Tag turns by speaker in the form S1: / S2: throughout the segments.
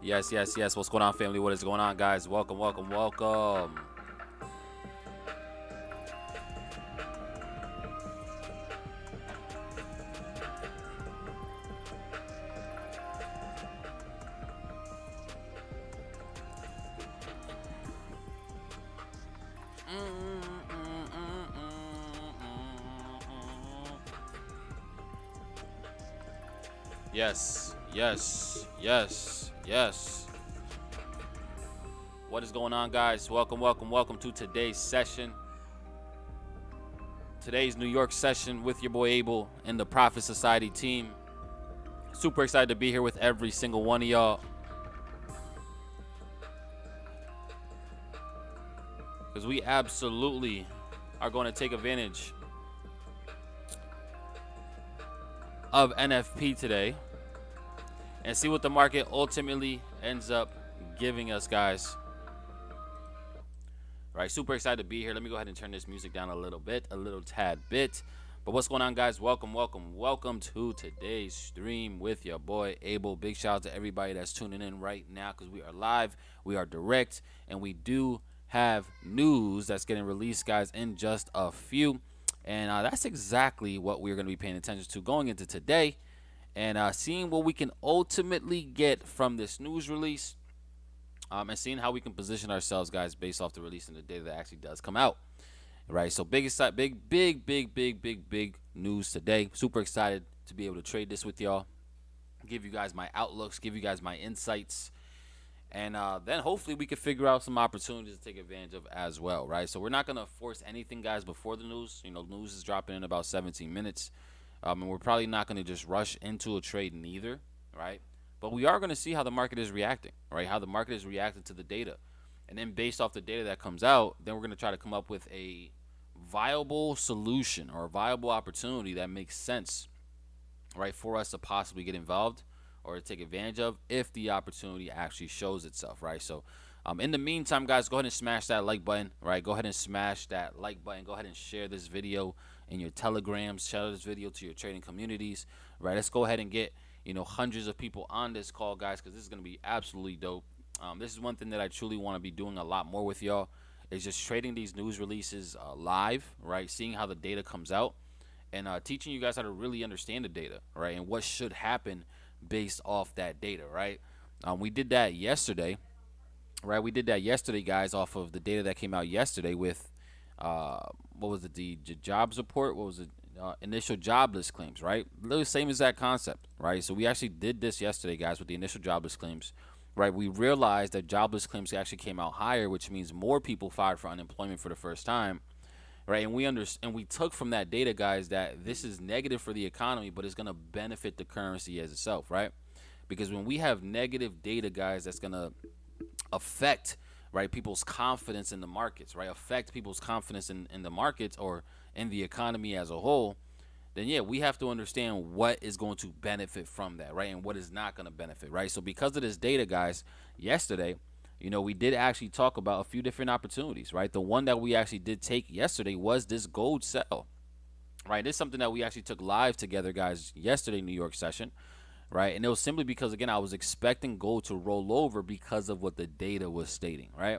S1: Yes, yes, yes. What's going on, family? What is going on, guys? Welcome, welcome, welcome. Yes, yes, yes, yes. What is going on, guys? Welcome, welcome, welcome to today's session. Today's New York session with your boy Abel and the Prophet Society team. Super excited to be here with every single one of y'all. Because we absolutely are going to take advantage of NFP today and see what the market ultimately ends up giving us, guys. All right, super excited to be here. Let me go ahead and turn this music down a little bit, a little tad bit. But what's going on, guys? Welcome, welcome, welcome to today's stream with your boy Abel. Big shout out to everybody that's tuning in right now because we are live, we are direct, and we do have news that's getting released, guys, in just a few. And that's exactly what we're going to be paying attention to going into today and seeing what we can ultimately get from this news release. And seeing how we can position ourselves, guys, based off the release and the data that actually does come out, right? So big news today. Super excited to be able to trade this with y'all, give you guys my outlooks, give you guys my insights, and then hopefully we can figure out some opportunities to take advantage of as well, right? So we're not gonna force anything, guys, before the news. News is dropping in about 17 minutes, and we're probably not gonna just rush into a trade neither, right? But we are going to see how the market is reacting, right? How the market is reacting to the data. And then based off the data that comes out, then we're going to try to come up with a viable solution or a viable opportunity that makes sense, right, for us to possibly get involved or to take advantage of if the opportunity actually shows itself, right? So in the meantime, guys, go ahead and smash that like button, right? Go ahead and smash that like button. Go ahead and share this video in your telegrams. Share this video to your trading communities, right? Let's go ahead and get hundreds of people on this call, guys, because this is going to be absolutely dope. This is one thing that I truly want to be doing a lot more with y'all is just trading these news releases live, right? Seeing how the data comes out and teaching you guys how to really understand the data, right? And what should happen based off that data, right? We did that yesterday, right? We did that yesterday, guys, off of the data that came out yesterday with what was it, the jobs report? What was it? Initial jobless claims, right? Literally same exact concept, right? So we actually did this yesterday, guys, with the initial jobless claims, right? We realized that jobless claims actually came out higher, which means more people filed for unemployment for the first time, right? And we took from that data, guys, that this is negative for the economy, but it's gonna benefit the currency as itself, right? Because when we have negative data, guys, that's gonna affect, right, people's confidence in the markets, right? Affect people's confidence in the markets or in the economy as a whole, then yeah, we have to understand what is going to benefit from that, right? And what is not going to benefit, right? So because of this data, guys, yesterday, we did actually talk about a few different opportunities, right? The one that we actually did take yesterday was this gold sell, right? This is something that we actually took live together, guys, yesterday, New York session, right? And it was simply because, again, I was expecting gold to roll over because of what the data was stating, right?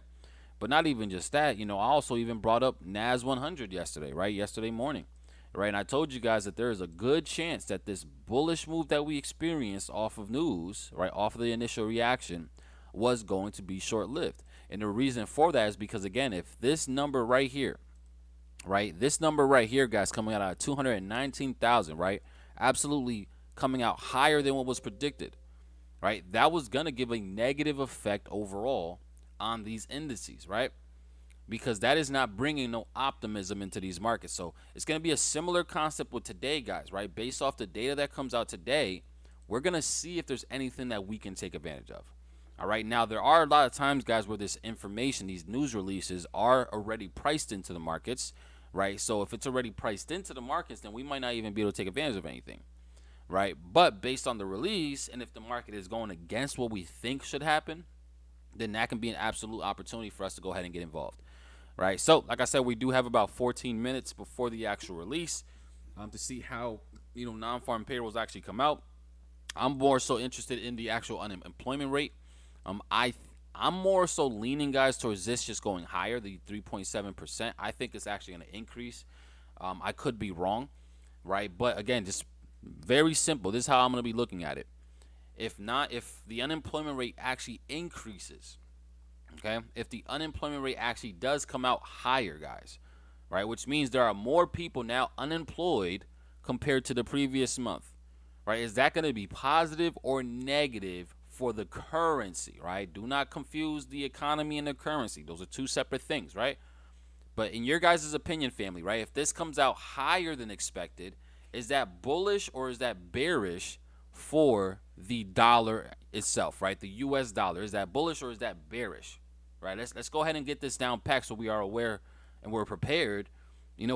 S1: But not even just that, I also even brought up NAS 100 yesterday, right? Yesterday morning, right? And I told you guys that there is a good chance that this bullish move that we experienced off of news, right, off of the initial reaction, was going to be short-lived. And the reason for that is because, again, if this number right here, right, this number right here, guys, coming out at 219,000, right, absolutely coming out higher than what was predicted, right, that was going to give a negative effect overall on these indices, right? Because that is not bringing no optimism into these markets. So it's going to be a similar concept with today, guys, right? Based off the data that comes out today, we're going to see if there's anything that we can take advantage of. All right, now there are a lot of times, guys, where this information, these news releases are already priced into the markets, right? So if it's already priced into the markets, then we might not even be able to take advantage of anything, right? But based on the release, and if the market is going against what we think should happen, then that can be an absolute opportunity for us to go ahead and get involved, right? So like I said, we do have about 14 minutes before the actual release to see how non-farm payrolls actually come out. I'm more so interested in the actual unemployment rate, Um, I I'm more so leaning, guys, towards this just going higher, the 3.7%. I think it's actually going to increase. I could be wrong, right? But again, just very simple. This is how I'm going to be looking at it. If the unemployment rate actually increases, okay, if the unemployment rate actually does come out higher, guys, right, which means there are more people now unemployed compared to the previous month, right? Is that going to be positive or negative for the currency, right? Do not confuse the economy and the currency. Those are two separate things, right? But in your guys' opinion, family, right? If this comes out higher than expected, is that bullish or is that bearish for the dollar itself, right? The US dollar. Is that bullish or is that bearish? Right? Let's go ahead and get this down packed so we are aware and we're prepared,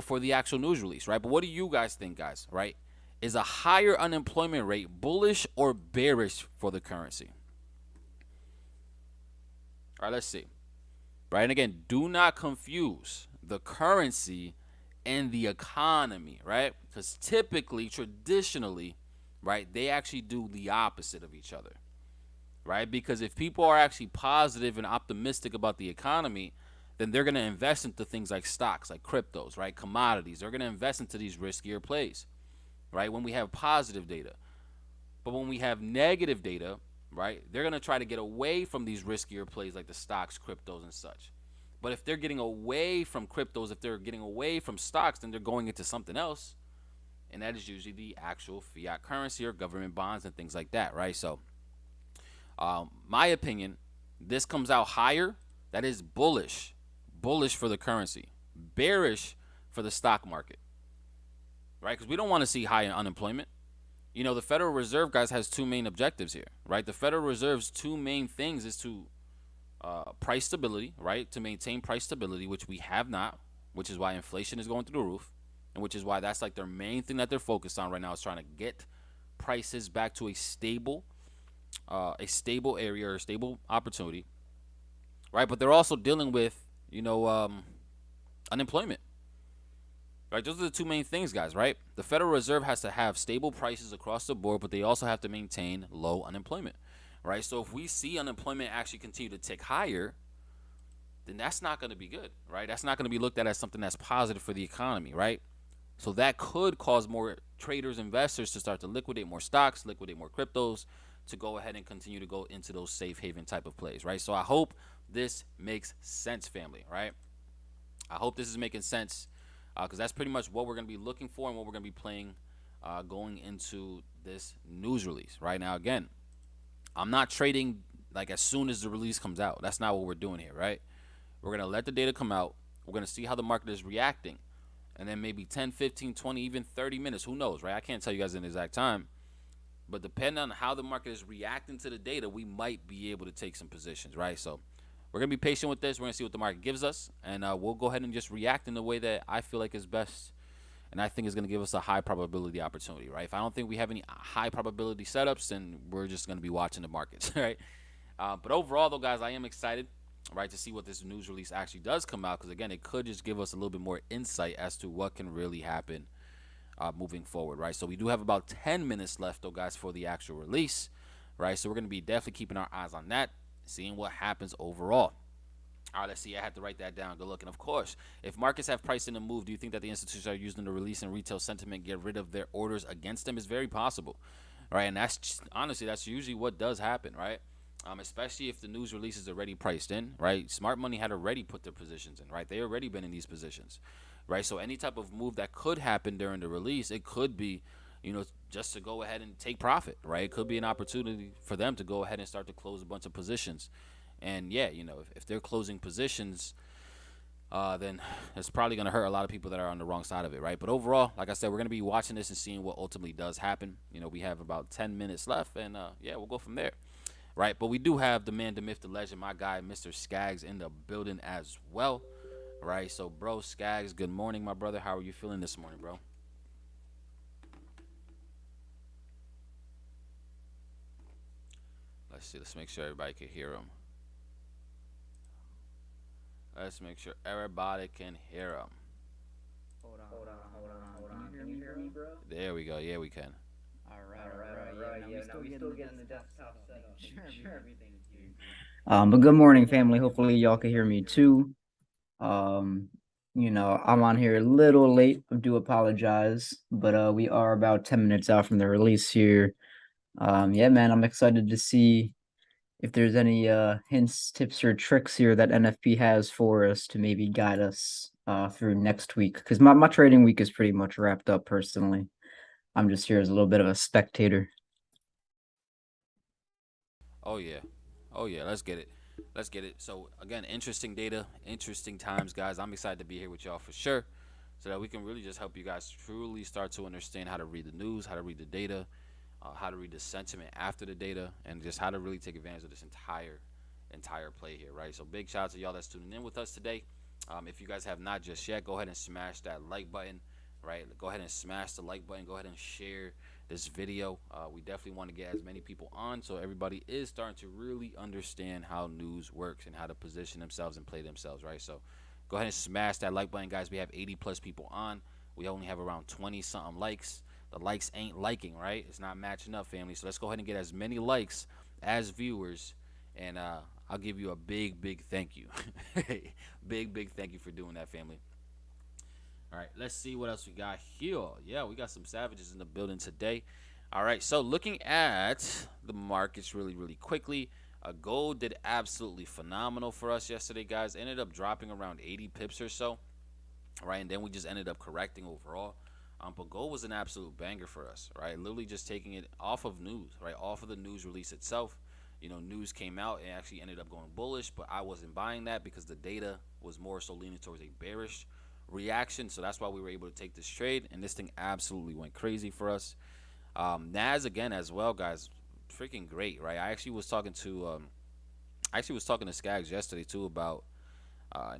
S1: for the actual news release, right? But what do you guys think, guys, right? Is a higher unemployment rate bullish or bearish for the currency? All right, let's see. Right? And again, do not confuse the currency and the economy, right? Because typically, traditionally, right, they actually do the opposite of each other, right? Because if people are actually positive and optimistic about the economy, then they're going to invest into things like stocks, like cryptos, right? Commodities. They're going to invest into these riskier plays, right? When we have positive data. But when we have negative data, right, they're going to try to get away from these riskier plays like the stocks, cryptos, and such. But if they're getting away from cryptos, if they're getting away from stocks, then they're going into something else. And that is usually the actual fiat currency or government bonds and things like that, right? So, my opinion, this comes out higher. That is bullish. Bullish for the currency. Bearish for the stock market, right? Because we don't want to see high unemployment. The Federal Reserve, guys, has two main objectives here, right? The Federal Reserve's two main things is to price stability, right? To maintain price stability, which we have not, which is why inflation is going through the roof, and which is why that's like their main thing that they're focused on right now is trying to get prices back to a stable area or a stable opportunity, right? But they're also dealing with, unemployment, right? Those are the two main things, guys, right? The Federal Reserve has to have stable prices across the board, but they also have to maintain low unemployment, right? So if we see unemployment actually continue to tick higher, then that's not going to be good, right? That's not going to be looked at as something that's positive for the economy, right? So that could cause more traders, investors to start to liquidate more stocks, liquidate more cryptos, to go ahead and continue to go into those safe haven type of plays, right? So I hope this makes sense, family, right? I hope this is making sense because that's pretty much what we're going to be looking for and what we're going to be playing going into this news release. Right now, again, I'm not trading like as soon as the release comes out. That's not what we're doing here, right? We're going to let the data come out. We're going to see how the market is reacting. And then maybe 10, 15, 20, even 30 minutes. Who knows, right? I can't tell you guys an exact time. But depending on how the market is reacting to the data, we might be able to take some positions, right? So we're going to be patient with this. We're going to see what the market gives us. And we'll go ahead and just react in the way that I feel like is best. And I think is going to give us a high probability opportunity, right? If I don't think we have any high probability setups, then we're just going to be watching the markets, right? But overall, though, guys, I am excited, right, to see what this news release actually does come out. Because, again, it could just give us a little bit more insight as to what can really happen moving forward, right? So we do have about 10 minutes left, though, guys, for the actual release, right? So we're going to be definitely keeping our eyes on that, seeing what happens overall. All right, let's see. I had to write that down. Good look. And of course, if markets have priced in a move, do you think that the institutions are using the release and retail sentiment get rid of their orders against them? It's very possible, right? And that's just, honestly, that's usually what does happen, right? Especially if the news release is already priced in, right? Smart money had already put their positions in, right? They already been in these positions, right? So any type of move that could happen during the release, it could be, just to go ahead and take profit, right? It could be an opportunity for them to go ahead and start to close a bunch of positions. And yeah, if they're closing positions, then it's probably going to hurt a lot of people that are on the wrong side of it, right? But overall, like I said, we're going to be watching this and seeing what ultimately does happen. We have about 10 minutes left, and yeah, we'll go from there, right? But we do have the man, the myth, the legend, my guy, Mr. Skaggs, in the building as well, right? So, bro, Skaggs, good morning, my brother. How are you feeling this morning, bro? Let's see. Let's make sure everybody can hear him. Let's make sure everybody can hear him.
S2: Hold on. Can you hear me, bro?
S1: There we go. Yeah, we can.
S2: All right. But good morning, family. Hopefully y'all can hear me too. Um, I'm on here a little late. I do apologize, but we are about 10 minutes out from the release here. Yeah, man, I'm excited to see if there's any hints, tips, or tricks here that NFP has for us to maybe guide us through next week. Because my trading week is pretty much wrapped up personally. I'm just here as a little bit of a spectator.
S1: Oh yeah, oh yeah. Let's get it. Let's get it. So again, interesting data, interesting times, guys. I'm excited to be here with y'all for sure, so that we can really just help you guys truly start to understand how to read the news, how to read the data, how to read the sentiment after the data, and just how to really take advantage of this entire play here, right? So big shout out to y'all that's tuning in with us today. If you guys have not just yet, go ahead and smash that like button, right? Go ahead and smash the like button. Go ahead and share this video. We definitely want to get as many people on so everybody is starting to really understand how news works and how to position themselves and play themselves, right? So go ahead and smash that like button, guys. We have 80 plus people on. We only have around 20 something likes. The likes ain't liking, right? It's not matching up, family. So let's go ahead and get as many likes as viewers, and I'll give you a big thank you. Big thank you for doing that, family. All right, let's see what else we got here. Yeah, we got some savages in the building today. All right, so looking at the markets really quickly, gold did absolutely phenomenal for us yesterday, guys. Ended up dropping around 80 pips or so, right? And then we just ended up correcting overall. But gold was an absolute banger for us, right? Literally just taking it off of news, right? Off of the news release itself. News came out and actually ended up going bullish, but I wasn't buying that because the data was more so leaning towards a bearish reaction. So that's why we were able to take this trade, and this thing absolutely went crazy for us. Nas again as well, guys, freaking great, right? I actually was talking to Skaggs yesterday too about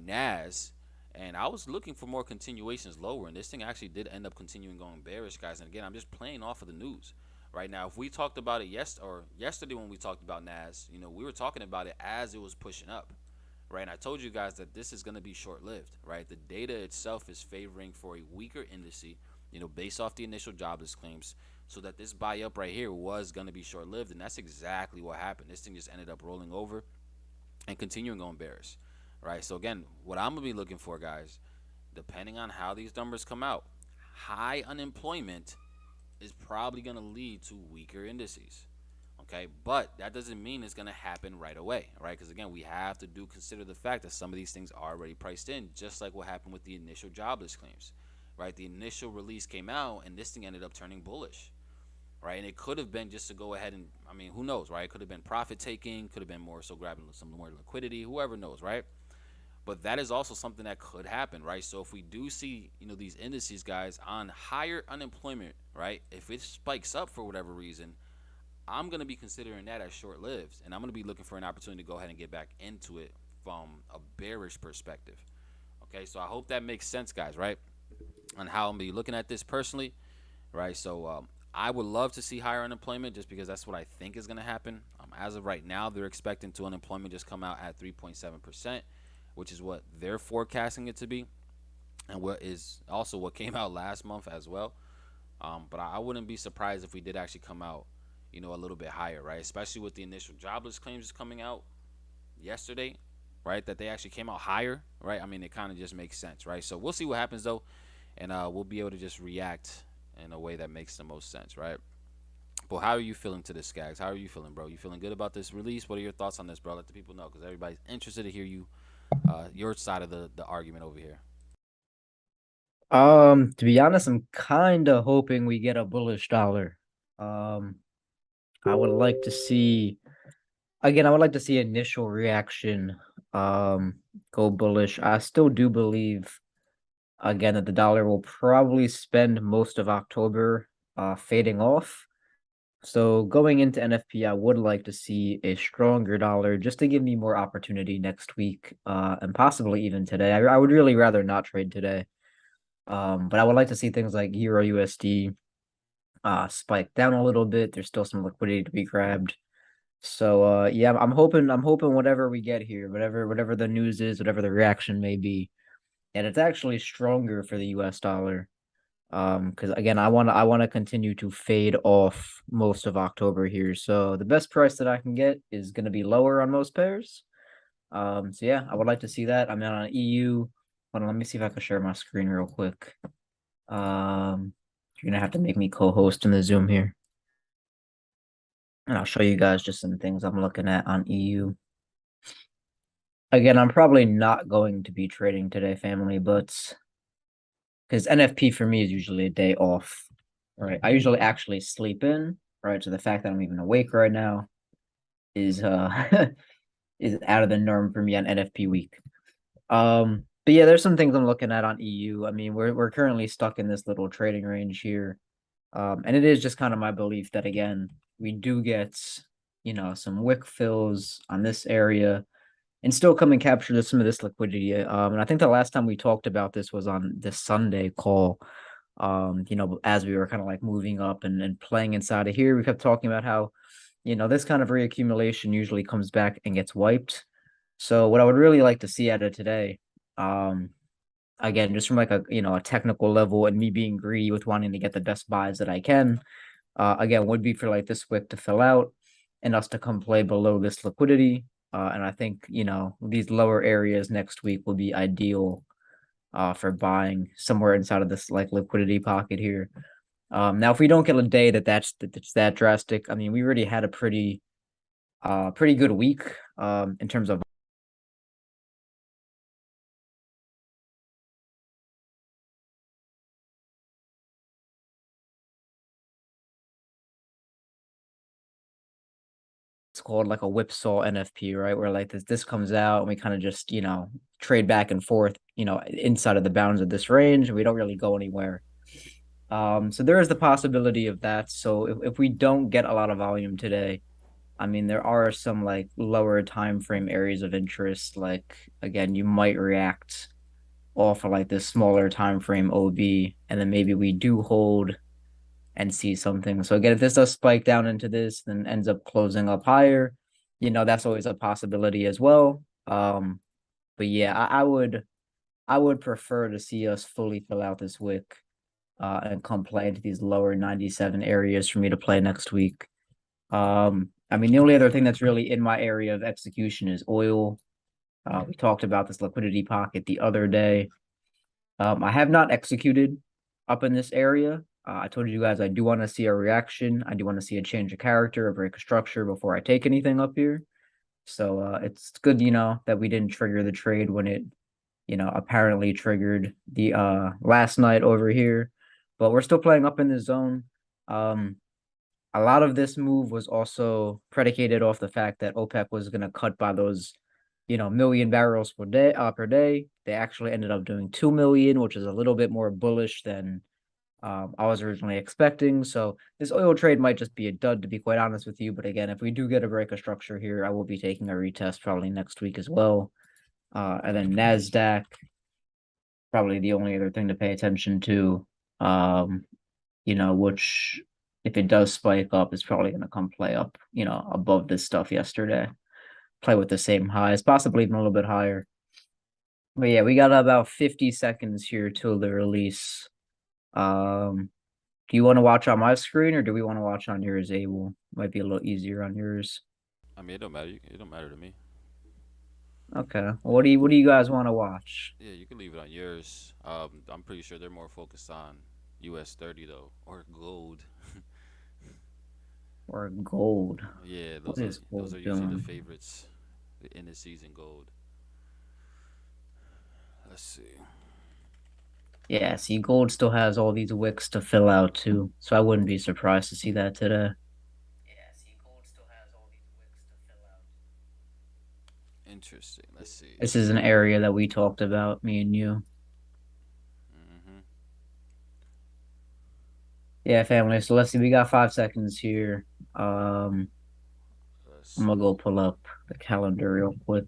S1: Nas, and I was looking for more continuations lower, and this thing actually did end up continuing going bearish, guys. And again, I'm just playing off of the news right now. If we talked about it yesterday when we talked about Nas, we were talking about it as it was pushing up, right? And I told you guys that this is going to be short-lived, right? The data itself is favoring for a weaker indice, based off the initial jobless claims, so that this buy up right here was going to be short-lived, and that's exactly what happened. This thing just ended up rolling over and continuing on bearish, right? So again, what I'm gonna be looking for, guys, depending on how these numbers come out, high unemployment is probably gonna lead to weaker indices. Okay, but that doesn't mean it's gonna happen right away, right? Because again, we have to consider the fact that some of these things are already priced in, just like what happened with the initial jobless claims, right? The initial release came out, and this thing ended up turning bullish, right? And it could have been just to go ahead and, I mean, who knows, right? It could have been profit taking, could have been more so grabbing some more liquidity, whoever knows, right? But that is also something that could happen, right? So if we do see, these indices, guys, on higher unemployment, right? If it spikes up for whatever reason, I'm going to be considering that as short lived. And I'm going to be looking for an opportunity to go ahead and get back into it from a bearish perspective. Okay, so I hope that makes sense, guys, right? On how I'm going to be looking at this personally, right? So I would love to see higher unemployment just because that's what I think is going to happen. As of right now, they're expecting to unemployment just come out at 3.7%, which is what they're forecasting it to be, and what is also what came out last month as well. But I wouldn't be surprised if we did actually come out, a little bit higher, right? Especially with the initial jobless claims coming out yesterday, right? That they actually came out higher, right? I mean, it kind of just makes sense, right? So we'll see what happens though, and we'll be able to just react in a way that makes the most sense, right? But how are you feeling to this, Skaggs? How are you feeling, bro? You feeling good about this release? What are your thoughts on this, bro? Let the people know because everybody's interested to hear your side of the argument over here.
S2: To be honest, I'm kind of hoping we get a bullish dollar. Um, I would like to see again, I would like to see initial reaction go bullish. I still do believe again that the dollar will probably spend most of October fading off. So going into NFP, I would like to see a stronger dollar just to give me more opportunity next week, and possibly even today. I would really rather not trade today. But I would like to see things like Euro USD spike down a little bit. There's still some liquidity to be grabbed. So yeah, I'm hoping whatever we get here, whatever the news is, whatever the reaction may be, and it's actually stronger for the US dollar. Because again, I want to continue to fade off most of October here. So the best price that I can get is going to be lower on most pairs. So yeah, I would like to see that. I'm on EU. Hold on, let me see if I can share my screen real quick. Um, you're gonna have to make me co-host in the Zoom here, and I'll show you guys just some things I'm looking at on EU. Again, I'm probably not going to be trading today, family, but because NFP for me is usually a day off, right? I usually actually sleep in, right? So the fact that I'm even awake right now is is out of the norm for me on NFP week. But yeah, there's some things I'm looking at on EU. I mean, we're currently stuck in this little trading range here. And it is just kind of my belief that again, we do get, some wick fills on this area and still come and capture some of this liquidity. And I think the last time we talked about this was on this Sunday call. As we were kind of like moving up and playing inside of here, we kept talking about how, this kind of reaccumulation usually comes back and gets wiped. So what I would really like to see out of today, um, again, just from like a technical level and me being greedy with wanting to get the best buys that I can, again, would be for like this wick to fill out and us to come play below this liquidity. And I think, these lower areas next week will be ideal for buying somewhere inside of this like liquidity pocket here. Now, if we don't get a day that's that drastic, I mean, we already had a pretty good week in terms of it's called like a whipsaw NFP, right? Where like this comes out and we kind of just, trade back and forth, inside of the bounds of this range and we don't really go anywhere. So there is the possibility of that. So if we don't get a lot of volume today, I mean there are some like lower time frame areas of interest. Like again, you might react off of like this smaller time frame OB, and then maybe we do hold and see something. So again, if this does spike down into this, then ends up closing up higher, that's always a possibility as well. But yeah, I would prefer to see us fully fill out this wick and come play into these lower 97 areas for me to play next week. I mean, the only other thing that's really in my area of execution is oil. We talked about this liquidity pocket the other day. I have not executed up in this area. I told you guys I do want to see a reaction. I do want to see a change of character, a break of structure before I take anything up here. So it's good, that we didn't trigger the trade when it, apparently triggered the last night over here. But we're still playing up in the zone. Um, a lot of this move was also predicated off the fact that OPEC was going to cut by those, million barrels per day. They actually ended up doing 2 million, which is a little bit more bullish than I was originally expecting. So this oil trade might just be a dud, to be quite honest with you. But again, if we do get a break of structure here, I will be taking a retest probably next week as well. And then Nasdaq, probably the only other thing to pay attention to. Um, which if it does spike up, is probably going to come play up, above this stuff yesterday. Play with the same highs, possibly even a little bit higher. But yeah, we got about 50 seconds here till the release. Um, do you want to watch on my screen or do we want to watch on yours, Abel? Might be a little easier on yours.
S1: I mean, it don't matter. It don't matter to me.
S2: Okay. What do you guys want to watch?
S1: Yeah, you can leave it on yours. I'm pretty sure they're more focused on US 30 though, or gold.
S2: Or gold?
S1: Yeah,
S2: What
S1: those are
S2: is
S1: those
S2: gold
S1: are usually the
S2: doing?
S1: favorites in the season gold. Let's see.
S2: Yeah, see, gold still has all these wicks to fill out too, so I wouldn't be surprised to see that today. Yeah, see, gold still has all these wicks to fill out.
S1: Interesting. Let's see.
S2: This is an area that we talked about, me and you.
S1: Mhm.
S2: Yeah, family. So let's see. We got 5 seconds here. Um,
S1: Let's
S2: I'm gonna
S1: see.
S2: go pull up the calendar real quick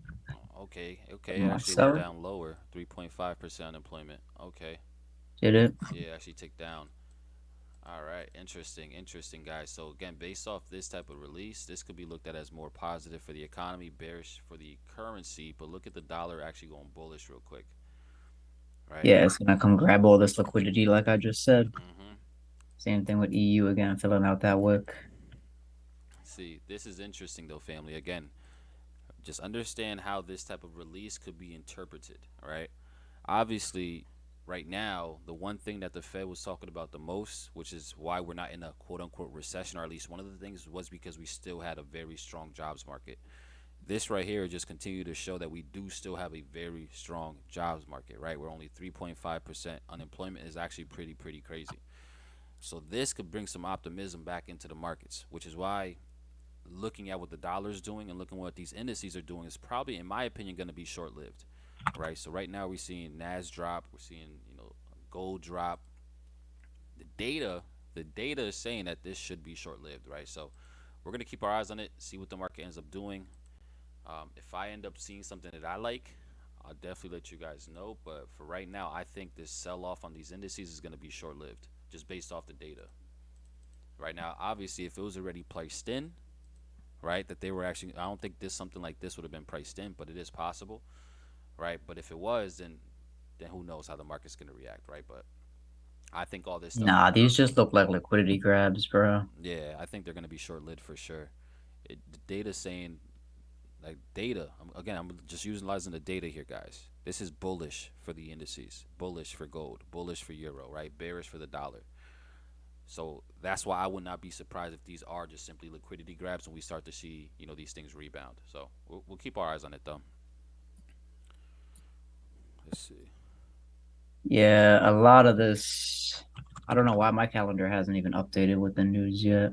S1: Okay.
S2: for
S1: Okay. It actually went
S2: myself.
S1: down lower. 3.5% unemployment. Okay.
S2: Did it?
S1: Yeah, actually ticked down. All right, interesting, interesting, guys. So again, based off this type of release, this could be looked at as more positive for the economy, bearish for the currency. But look at the dollar actually going bullish real quick, right?
S2: Yeah, it's gonna come grab all this liquidity, like I just said.
S1: Hmm.
S2: Same thing with EU again, filling out that wick.
S1: See, this is interesting though, family. Again, just understand how this type of release could be interpreted, right? Obviously, right now, the one thing that the Fed was talking about the most, which is why we're not in a quote unquote recession, or at least one of the things was because we still had a very strong jobs market. This right here just continue to show that we do still have a very strong jobs market, right? We're only 3.5% unemployment is actually pretty crazy. So this could bring some optimism back into the markets, which is why looking at what the dollar is doing and looking at what these indices are doing is probably, in my opinion, going to be short lived, right? So right now we're seeing Nas drop, we're seeing gold drop. The data, the data is saying that this should be short lived, right? So we're going to keep our eyes on it, see what the market ends up doing. If I end up seeing something that I like, I'll definitely let you guys know. But for right now, I think this sell off on these indices is going to be short lived, just based off the data. Right now, obviously, if it was already priced in, right, that they were actually, I don't think this something like this would have been priced in, but it is possible, right? But if it was, then who knows how the market's going to react, right? But I think all this stuff,
S2: Nah, these just look like liquidity grabs, bro.
S1: yeah, I think they're going to be short lived for sure. The data saying like data. Again, I'm just utilizing the data here, guys. This is bullish for the indices, bullish for gold, bullish for euro, right? Bearish for the dollar. So that's why I would not be surprised if these are just simply liquidity grabs and we start to see, these things rebound. So we'll keep our eyes on it though. Let's see.
S2: Yeah, a lot of this. I don't know why my calendar hasn't even updated with the news yet.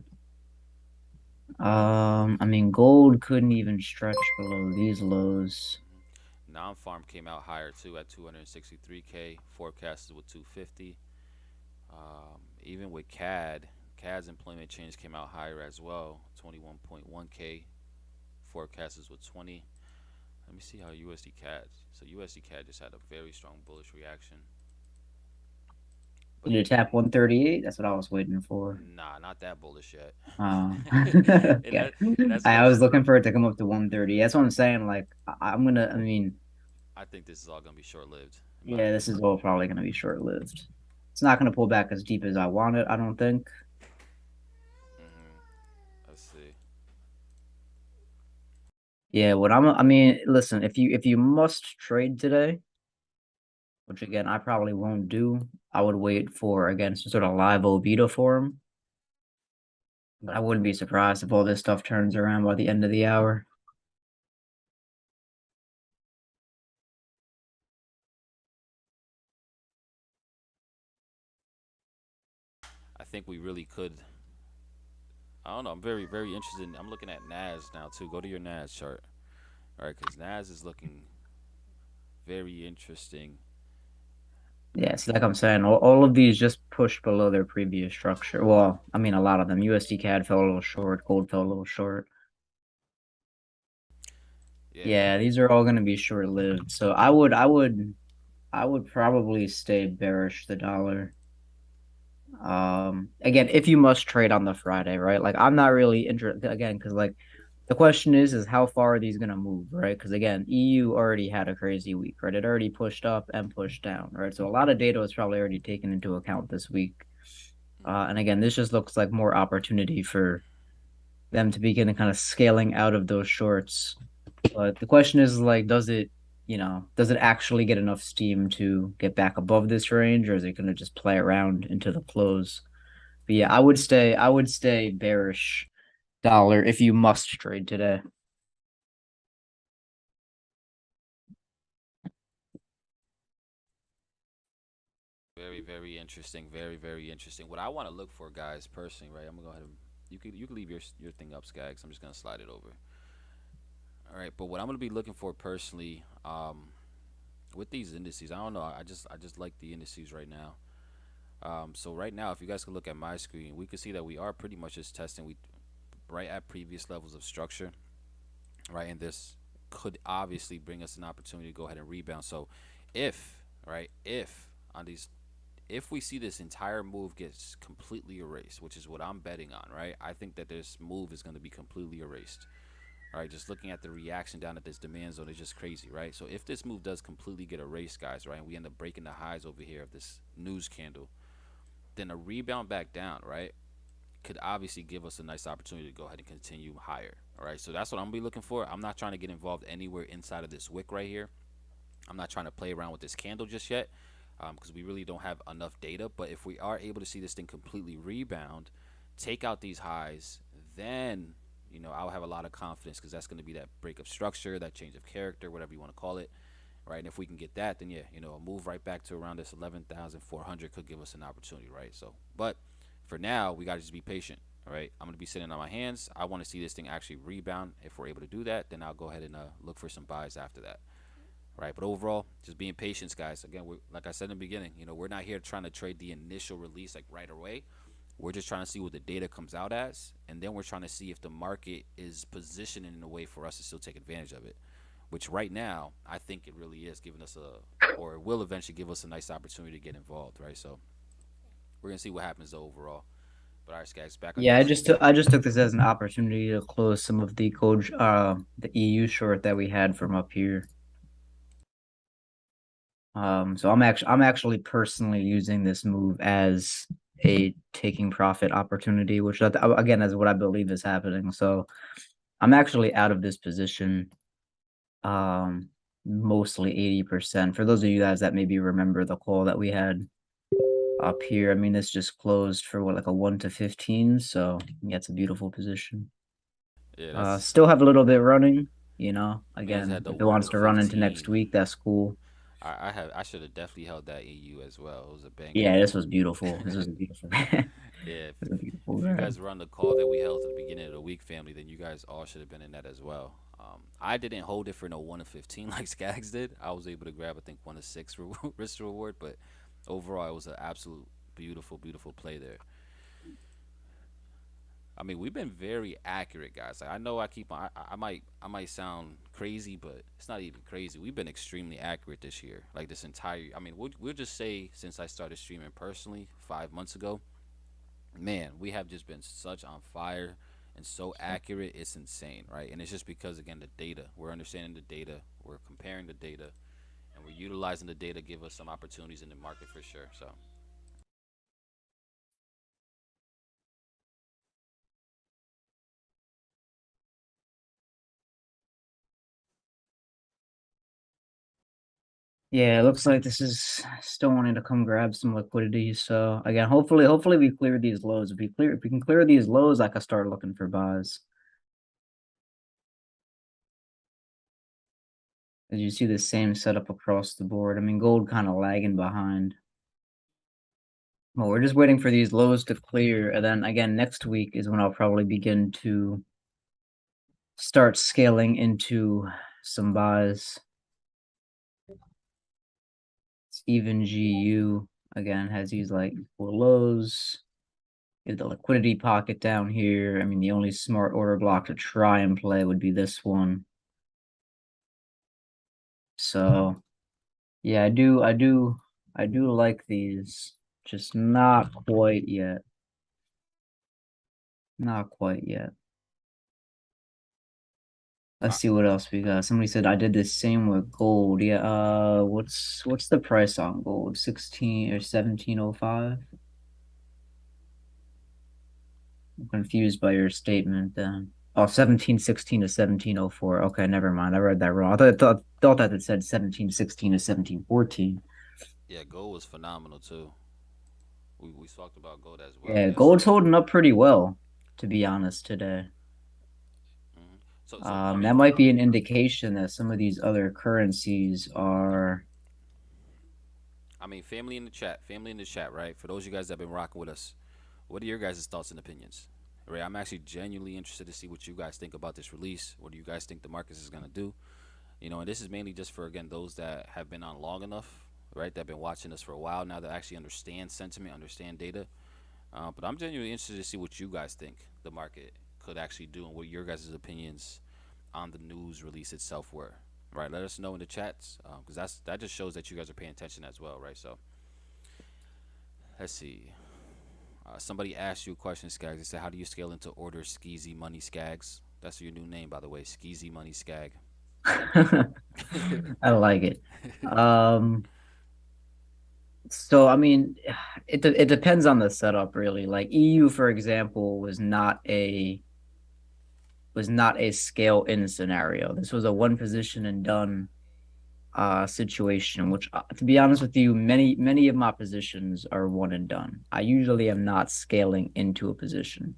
S2: I mean, gold couldn't even stretch below these lows.
S1: Non-farm came out higher too at 263K. Forecasted with 250. Even with CAD's employment change came out higher as well. 21.1K. Forecast is with 20. Let me see how USD CAD. So USD CAD just had a very strong bullish reaction. But
S2: Did it tap 138? That's what I was waiting for.
S1: nah, not that bullish yet. and
S2: Okay.
S1: that and that's what I'm
S2: I was
S1: saying.
S2: looking for it to come up to 130. That's what I'm saying. Like, I mean,
S1: I think this is all gonna be short lived, in my
S2: yeah, this is
S1: opinion.
S2: all probably going to be short-lived. It's not going to pull back as deep as I want it, I don't think.
S1: Let's see.
S2: Yeah, I mean, listen, if you must trade today, which again I probably won't do, I would wait for again some sort of live Oviedo for him. But I wouldn't be surprised if all this stuff turns around by the end of the hour.
S1: I think we really could. I don't know. I'm very interested. I'm looking at Nas now too. Go to your Nas chart, all right? Because Nas is looking very interesting.
S2: Yeah, see, like I'm saying, all of these just pushed below their previous structure. Well, I mean, a lot of them. USD CAD fell a little short, gold fell a little short.
S1: Yeah,
S2: Yeah, these are all going to be short-lived. So I would probably stay bearish the dollar. Again, if you must trade on the Friday, right? Like I'm not really interested again because like the question is how far are these gonna move, right? Because again, EU already had a crazy week, right? It already pushed up and pushed down, right? So a lot of data was probably already taken into account this week. And again, this just looks like more opportunity for them to begin kind of scaling out of those shorts. But the question is like, does it actually get enough steam to get back above this range, or is it gonna just play around into the close? But yeah, I would stay bearish dollar if you must trade today.
S1: very interesting. Very interesting. What I want to look for, guys, personally, right? I'm gonna go ahead and you could leave your thing up, Skaggs. I'm just gonna slide it over. All right, but what I'm gonna be looking for personally, with these indices, I don't know. I just like the indices right now. So right now, if you guys could look at my screen, we could see that we are pretty much just testing. We right at previous levels of structure, right? And this could obviously bring us an opportunity to go ahead and rebound. So, if right, if on these, if we see this entire move gets completely erased, which is what I'm betting on, right? I think that this move is going to be completely erased, All right, just looking at the reaction down at this demand zone is just crazy, right? So if this move does completely get erased, guys, right, and we end up breaking the highs over here of this news candle, then a rebound back down, right, could obviously give us a nice opportunity to go ahead and continue higher. All right, so that's what I'm gonna be looking for. I'm not trying to get involved anywhere inside of this wick right here. I'm not trying to play around with this candle just yet because we really don't have enough data. But if we are able to see this thing completely rebound, take out these highs, then I'll have a lot of confidence because that's going to be that break of structure, that change of character, whatever you want to call it, right? And if we can get that, then yeah, a move right back to around this 11,400 could give us an opportunity, right? So, but for now, we got to just be patient. All right, I'm gonna be sitting on my hands. I want to see this thing actually rebound. If we're able to do that, then I'll go ahead and look for some buys after that, right? But overall, just being patient, guys. Again, like I said in the beginning, we're not here trying to trade the initial release like right away. We're just trying to see what the data comes out as, and then we're trying to see if the market is positioning in a way for us to still take advantage of it. Which right now, I think it really is giving us or it will eventually give us a nice opportunity to get involved, right? So we're gonna see what happens though overall. But all right, Skaggs, back on
S2: Yeah,
S1: you.
S2: I just took this as an opportunity to close some of the gold the EU short that we had from up here. So I'm actually personally using this move as a taking profit opportunity, which again is what I believe is happening. So I'm actually out of this position, um, mostly 80%. For those of you guys that maybe remember the call that we had up here, I mean, this just closed for what, like a 1 to 15. So yeah, it's a beautiful position.
S1: Yeah, that's.
S2: Still have a little bit running,
S1: I mean, it's
S2: again,
S1: had the
S2: if it
S1: one
S2: wants
S1: to
S2: to run into next
S1: 15.
S2: week, that's cool.
S1: I should have definitely held that EU as well. It was a banger.
S2: Yeah, this was beautiful. This was a beautiful, this
S1: Yeah,
S2: was a beautiful
S1: if you
S2: grab.
S1: guys were on the call that we held at the beginning of the week, family, then you guys all should have been in that as well. I didn't hold it for no 1 to 15 like Skaggs did. I was able to grab I think 1 to 6 risk reward, but overall it was an absolute beautiful, beautiful play there. I mean, we've been very accurate, guys. Like, I know I keep on. I might sound crazy, but it's not even crazy. We've been extremely accurate this year. Like this entire. I mean, we'll just say since I started streaming personally 5 months ago, man, we have just been such on fire and so accurate. It's insane, right? And it's just because again the data. We're understanding the data. We're comparing the data, and we're utilizing the data to give us some opportunities in the market for sure. So
S2: Yeah, it looks like this is still wanting to come grab some liquidity. So again, hopefully we clear these lows. If we can clear these lows, I can start looking for buys. As you see the same setup across the board. I mean, gold kind of lagging behind. Well, we're just waiting for these lows to clear, and then again next week is when I'll probably begin to start scaling into some buys. It's even GU again has these like equal lows. Get the liquidity pocket down here. I mean, the only smart order block to try and play would be this one. So yeah, I do like these, just not quite yet. Not quite yet. Let's
S1: my
S2: see what else we got. Somebody said I did the same with gold. Yeah, what's the price on gold? 16 or 1705? I'm confused by your statement then. Oh, 1716 to 1704. Okay, never mind. I read that wrong. Thought that it said 1716 to 1714.
S1: yeah, gold was phenomenal too. We talked about gold as well
S2: Yeah, gold's
S1: yesterday.
S2: holding up pretty well, to be honest, today.
S1: So I
S2: That
S1: mean,
S2: might be an indication that some of these other currencies are.
S1: family in the chat, right? For those of you guys that have been rocking with us, what are your guys' thoughts and opinions? Right, I'm actually genuinely interested to see what you guys think about this release. What do you guys think the market is gonna do? And this is mainly just for again those that have been on long enough, right? That have been watching us for a while now that actually understand sentiment, understand data. But I'm genuinely interested to see what you guys think the market could actually do and what your guys' opinions on the news release itself were. Right, let us know in the chats because that just shows that you guys are paying attention as well, right? So let's see. Somebody asked you a question, Skaggs. They said, "How do you scale into order skeezy money, Skaggs?" That's your new name, by the way. Skeezy Money Skag.
S2: I like it. Um, so I mean, it depends on the setup really. Like EU, for example, was not a scale in scenario. This was a one position and done situation, which to be honest with you, many of my positions are one and done. I usually am not scaling into a position.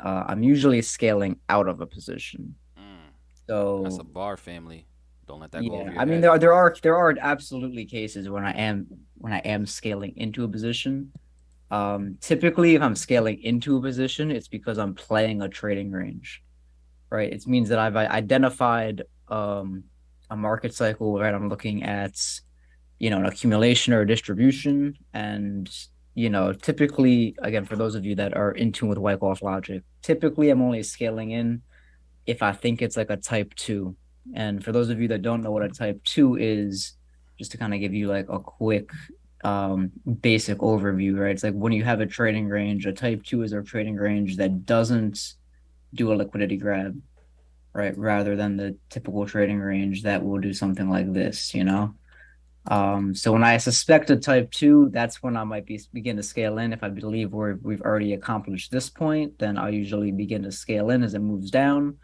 S2: I'm usually scaling out of a position.
S1: Mm, that's a
S2: So
S1: bar, family. Don't let that go over
S2: yeah,
S1: your
S2: I mean
S1: head.
S2: there are absolutely cases when I am scaling into a position. Typically, if I'm scaling into a position, it's because I'm playing a trading range, right? It means that I've identified a market cycle, right? I'm looking at an accumulation or a distribution, and typically, again, for those of you that are in tune with Wyckoff logic, typically I'm only scaling in if I think it's like a type two. And for those of you that don't know what a type two is, just to kind of give you like a quick basic overview, right? It's like when you have a trading range, a type two is a trading range that doesn't do a liquidity grab, right? Rather than the typical trading range that will do something like this. So when I suspect a type two, that's when I might begin to scale in. If I believe we've already accomplished this point, then I'll usually begin to scale in as it moves down.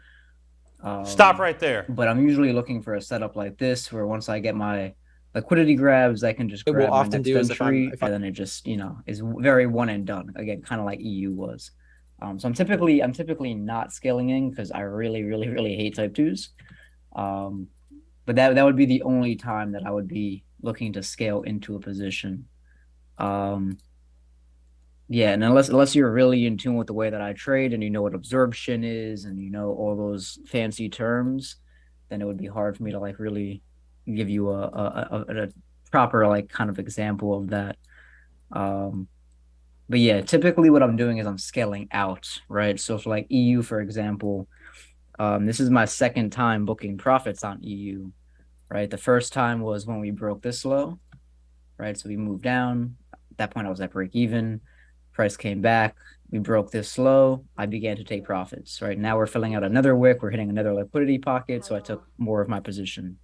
S3: Stop
S2: Um,
S3: right there.
S2: but I'm usually looking for a setup like this where once I get my liquidity grabs, I can just
S3: What we'll
S2: grab my
S3: often
S2: next
S3: do is
S2: entry
S3: if I'm
S2: and then it just, is very one and done. Again, kind of like EU was. So I'm typically not scaling in because I really, really, really hate type twos. Um, but that would be the only time that I would be looking to scale into a position. Um, yeah, and unless you're really in tune with the way that I trade and you know what absorption is and you know all those fancy terms, then it would be hard for me to like really give you a proper like kind of example of that. Um, but yeah, typically what I'm doing is I'm scaling out, right? So for like EU, for example, this is my second time booking profits on EU, right? The first time was when we broke this low, right? So we moved down. At that point, I was at break even. Price came back. We broke this low. I began to take profits. Right now, we're filling out another wick. We're hitting another liquidity pocket. So I took more of my position.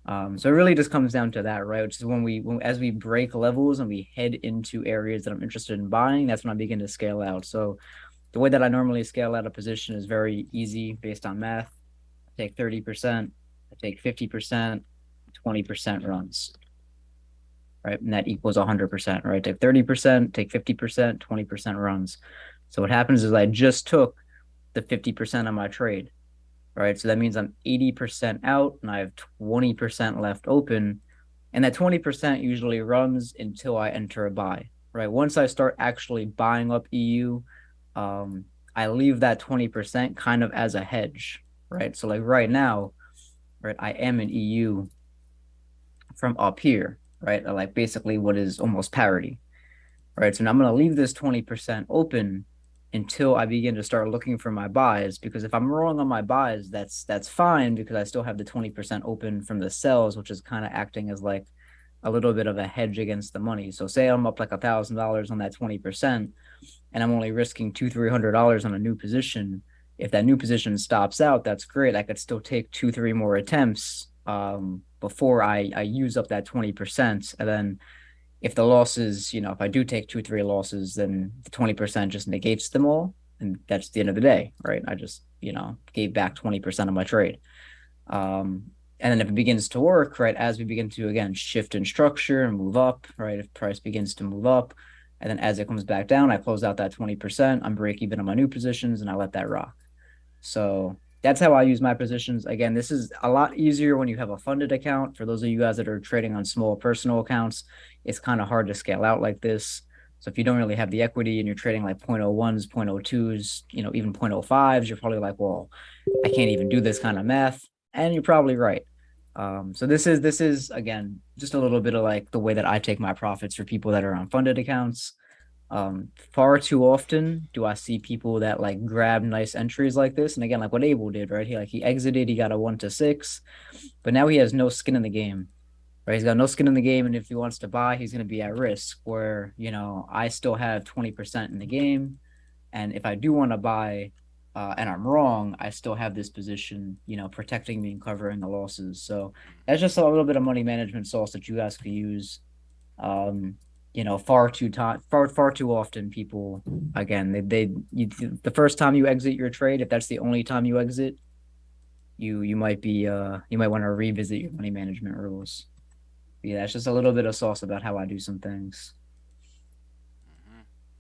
S2: So it really just comes down to that, right? Which is as we break levels and we head into areas that I'm interested in buying, that's when I begin to scale out. So the way that I normally scale out a position is very easy based on math. I take 30%, I take 50%, 20% runs, right? And that equals 100%, right? Take 30%, take 50%, 20% runs. So what happens is I just took the 50% of my trade, right? So that means I'm 80% out and I have 20% left open. And that 20% usually runs until I enter a buy, right? Once I start actually buying up EU, I leave that 20% kind of as a hedge, right? So like right now, right, I am in EU from up here, right? Like basically what is almost parity, right? So now I'm going to leave this 20% open until I begin to start looking for my buys, because if I'm wrong on my buys, that's fine because I still have the 20% open from the sells, which is kind of acting as like a little bit of a hedge against the money. So say I'm up like $1,000 on that 20% and I'm only risking $300 on a new position. If that new position stops out, that's great. I could still take two, three more attempts before I use up that 20%. And then if the losses, if I do take two, three losses, then the 20% just negates them all. And that's the end of the day, right? I just, gave back 20% of my trade. And then if it begins to work, right, as we begin to again shift in structure and move up, right, if price begins to move up, and then as it comes back down, I close out that 20%, I'm break even on my new positions and I let that rock. So that's how I use my positions. Again, this is a lot easier when you have a funded account. For those of you guys that are trading on small personal accounts, it's kind of hard to scale out like this. So if you don't really have the equity and you're trading like 0.01s, 0.02s, even 0.05s, you're probably like, well, I can't even do this kind of math. And you're probably right. So this is again just a little bit of like the way that I take my profits for people that are on funded accounts. Far too often do I see people that like grab nice entries like this, and again, like what Abel did, right? He exited, he got a 1 to 6, but now he has no skin in the game, right? He's got no skin in the game, and if he wants to buy, he's going to be at risk. Where I still have 20% in the game, and if I do want to buy, and I'm wrong, I still have this position, protecting me and covering the losses. So that's
S1: Hmm.
S2: just a little bit of money management sauce that you guys could use. Um, far too often people, again, the first time you exit your trade, if that's the only time you exit, you might want to revisit your money management rules. Yeah, it's just a little bit of sauce about how I do some things.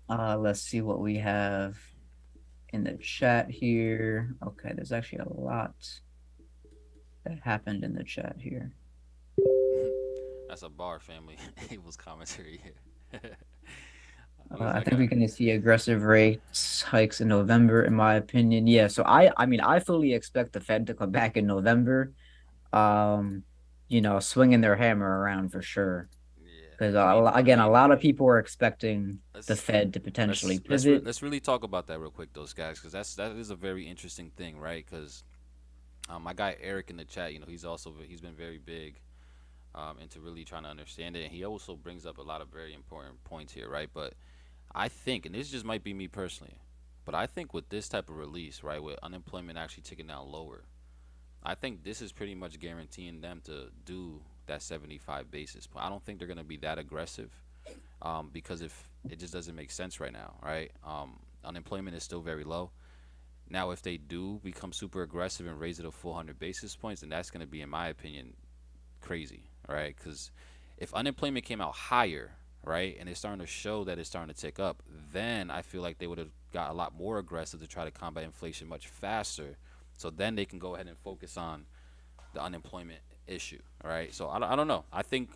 S1: Hmm.
S2: Let's see what we have in the chat here. Okay, there's actually a lot that happened in the chat here.
S1: That's a bar family. Abel's commentary here. What does
S2: I
S1: that
S2: think
S1: guy?
S2: we can see aggressive rates hikes in November, in my opinion. Yeah, so I mean, I fully expect the Fed to come back in November. Um, swinging their hammer around for sure.
S1: Yeah.
S2: Because
S1: I
S2: again, a
S1: mean,
S2: lot of people are expecting the
S1: let's
S2: Fed to potentially pivot.
S1: let's really talk about that real quick, those guys, because that is a very interesting thing, right? Because my guy Eric in the chat, he's been very big into really trying to understand it, and he also brings up a lot of very important points here, right? But I think, and this just might be me personally, but I think with this type of release, right, with unemployment actually ticking down lower, I think this is pretty much guaranteeing them to do that 75 basis point. I don't think they're going to be that aggressive, because if it just doesn't make sense right now, right? Unemployment is still very low. Now, if they do become super aggressive and raise it a full 100 basis points, then that's going to be, in my opinion, crazy, right? Because if unemployment came out higher, right, and it's starting to show that it's starting to tick up, then I feel like they would have got a lot more aggressive to try to combat inflation much faster. So then they can go ahead and focus on the unemployment issue, right? So I don't know. I think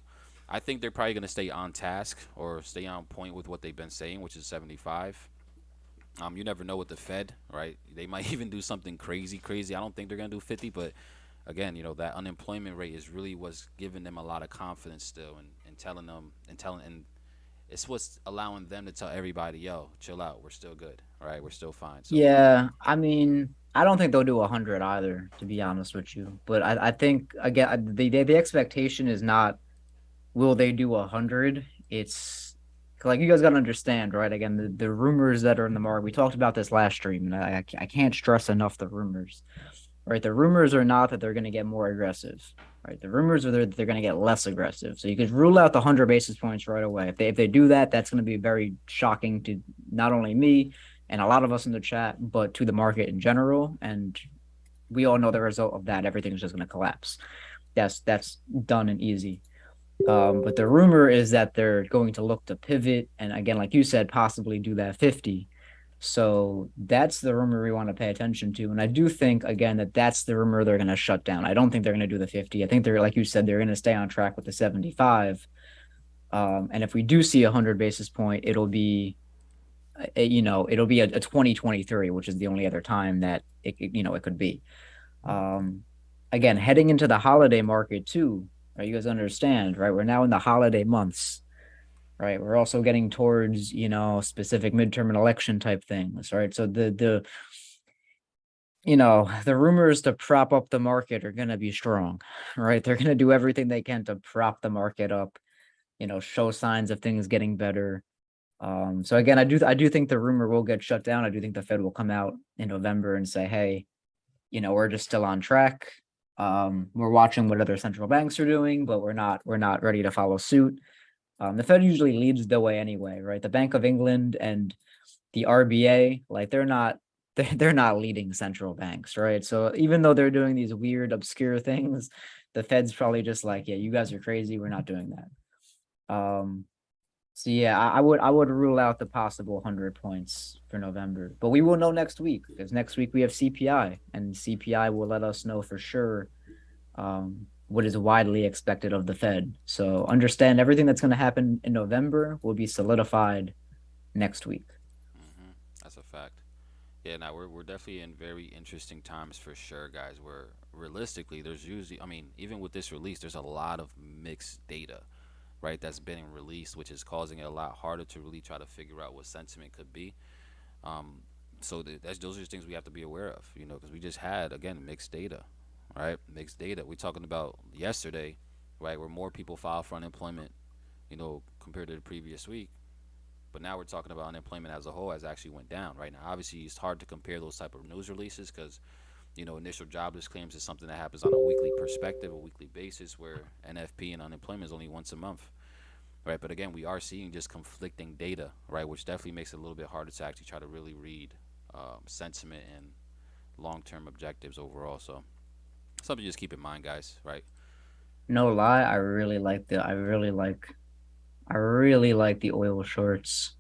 S1: they're probably going to stay on task or stay on point with what they've been saying, which is 75. You never know with the Fed, right? They might even do something crazy, crazy. I don't think they're gonna do 50, but again, that unemployment rate is really what's giving them a lot of confidence still, and telling them and it's what's allowing them to tell everybody, yo, chill out, we're still good, all right, we're still fine. So
S2: Yeah, I mean, I don't think they'll do 100 either, to be honest with you. But I think again, the expectation is not will they do 100. It's like you guys got to understand, right? Again, the rumors that are in the market. We talked about this last stream, and I can't stress enough the rumors. Right, the rumors are not that they're going to get more aggressive. Right, the rumors are that they're going to get less aggressive. So you could rule out the 100 basis points right away. If they do that, that's going to be very shocking to not only me and a lot of us in the chat, but to the market in general. And we all know the result of that. Everything's just going to collapse. That's done and easy. But the rumor is that they're going to look to pivot and again, like you said, possibly do that 50. So that's the rumor we want to pay attention to. And I do think again that that's the rumor they're going to shut down. I don't think they're going to do the 50. I think they're like you said, they're going to stay on track with the 75. And if we do see 100 basis point, it'll be a 2023, which is the only other time that it could be. Um, Again, heading into the holiday market too, right? You guys understand, right? We're now in the holiday months, right? We're also getting towards, specific midterm and election type things, right? So the rumors to prop up the market are going to be strong, right? They're going to do everything they can to prop the market up, show signs of things getting better. So again, I do think the rumor will get shut down. I do think the Fed will come out in November and say, hey, we're just still on track. We're watching what other central banks are doing, but we're not ready to follow suit. The Fed usually leads the way anyway, right? The Bank of England and the RBA, like they're not leading central banks, right? So even though they're doing these weird, obscure things, the Fed's probably just like, yeah, you guys are crazy. We're not doing that. So yeah, I would rule out the possible 100 points for November, but we will know next week because next week we have CPI, and CPI will let us know for sure what is widely expected of the Fed. So understand everything that's going to happen in November will be solidified next week.
S1: hmm that's a fact. Yeah, now we're definitely in very interesting times for sure, guys. Where realistically, there's usually, I mean, even with this release, there's a lot of mixed data, right? That's been released, which is causing it a lot harder to really try to figure out what sentiment could be. Um, so those are things we have to be aware of, because we just had again mixed data, right? Mixed data. We're talking about yesterday, right, where more people filed for unemployment, compared to the previous week. But now we're talking about unemployment as a whole has actually went down right now. Obviously, it's hard to compare those type of news releases because initial jobless claims is something that happens on a weekly perspective, a weekly basis, where NFP and unemployment is only once a month, right? But again, we are seeing just conflicting data, right, which definitely makes it a little bit harder to actually try to really read sentiment and long-term objectives overall. So something to just keep in mind, guys, right?
S2: No lie, I really like the oil shorts.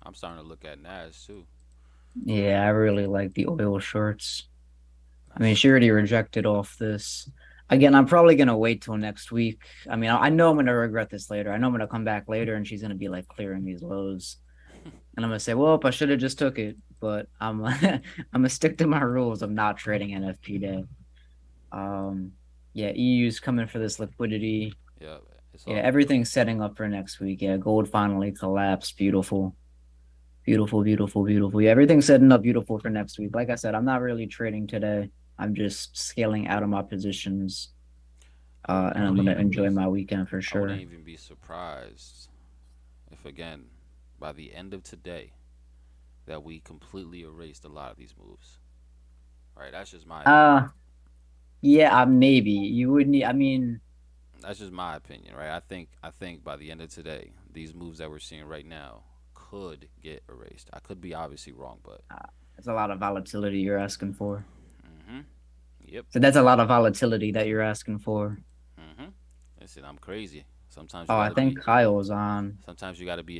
S1: I'm starting to look at Nas too.
S2: Yeah, I really like the oil shorts. I mean,
S1: That's
S2: she already rejected off this. Again, I'm probably gonna wait till next week. I mean, I know I'm gonna regret this later. I know I'm gonna come back later and she's gonna be like clearing these lows. And I'm gonna say, well, I should have just took it, but I'm I'm gonna stick to my rules of not trading NFP day. Um, yeah, EU's coming for this liquidity.
S1: yeah, it's
S2: Yeah,
S1: all good.
S2: everything's setting up for next week. Yeah, gold finally collapsed. Beautiful. Beautiful, beautiful, beautiful. Yeah, everything's setting up beautiful for next week. Like I said, I'm not really trading today. I'm just scaling out of my positions.
S1: I
S2: And I'm
S1: wouldn't
S2: gonna
S1: even be
S2: enjoy my weekend for
S1: I wouldn't
S2: sure.
S1: even be surprised if again by the end of today that we completely erased a lot of these moves. Right? That's just my opinion.
S2: Uh yeah, maybe. You would need I mean,
S1: That's just my opinion, right? I think by the end of today, these moves that we're seeing right now could get erased. I could be obviously wrong, but
S2: uh, that's a lot of volatility you're asking for.
S1: mhm. Yep.
S2: So that's a lot of volatility that you're asking for.
S1: Mhm. Listen, I'm crazy. Sometimes you
S2: Oh,
S1: got
S2: I
S1: to be
S2: think Kyle's on.
S1: a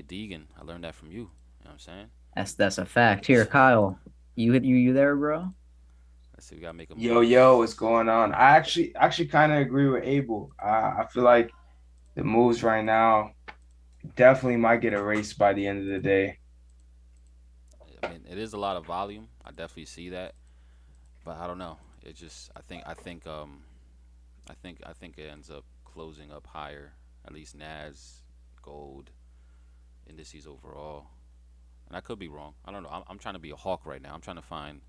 S1: deegan. I learned that from you. You know what I'm saying?
S2: That's a fact. Here, Kyle. You there, bro?
S1: Let's see, we got to make a
S4: Yo,
S1: move.
S4: yo, what's going on? I actually kind of agree with Abel. I feel like the moves right now definitely might get erased by the end of the day.
S1: I mean, it is a lot of volume. I definitely see that, but I don't know. It just I think it ends up closing up higher. At least Nas, gold, indices overall. And I could be wrong. I don't know. I'm trying to be a hawk right now. I'm trying to find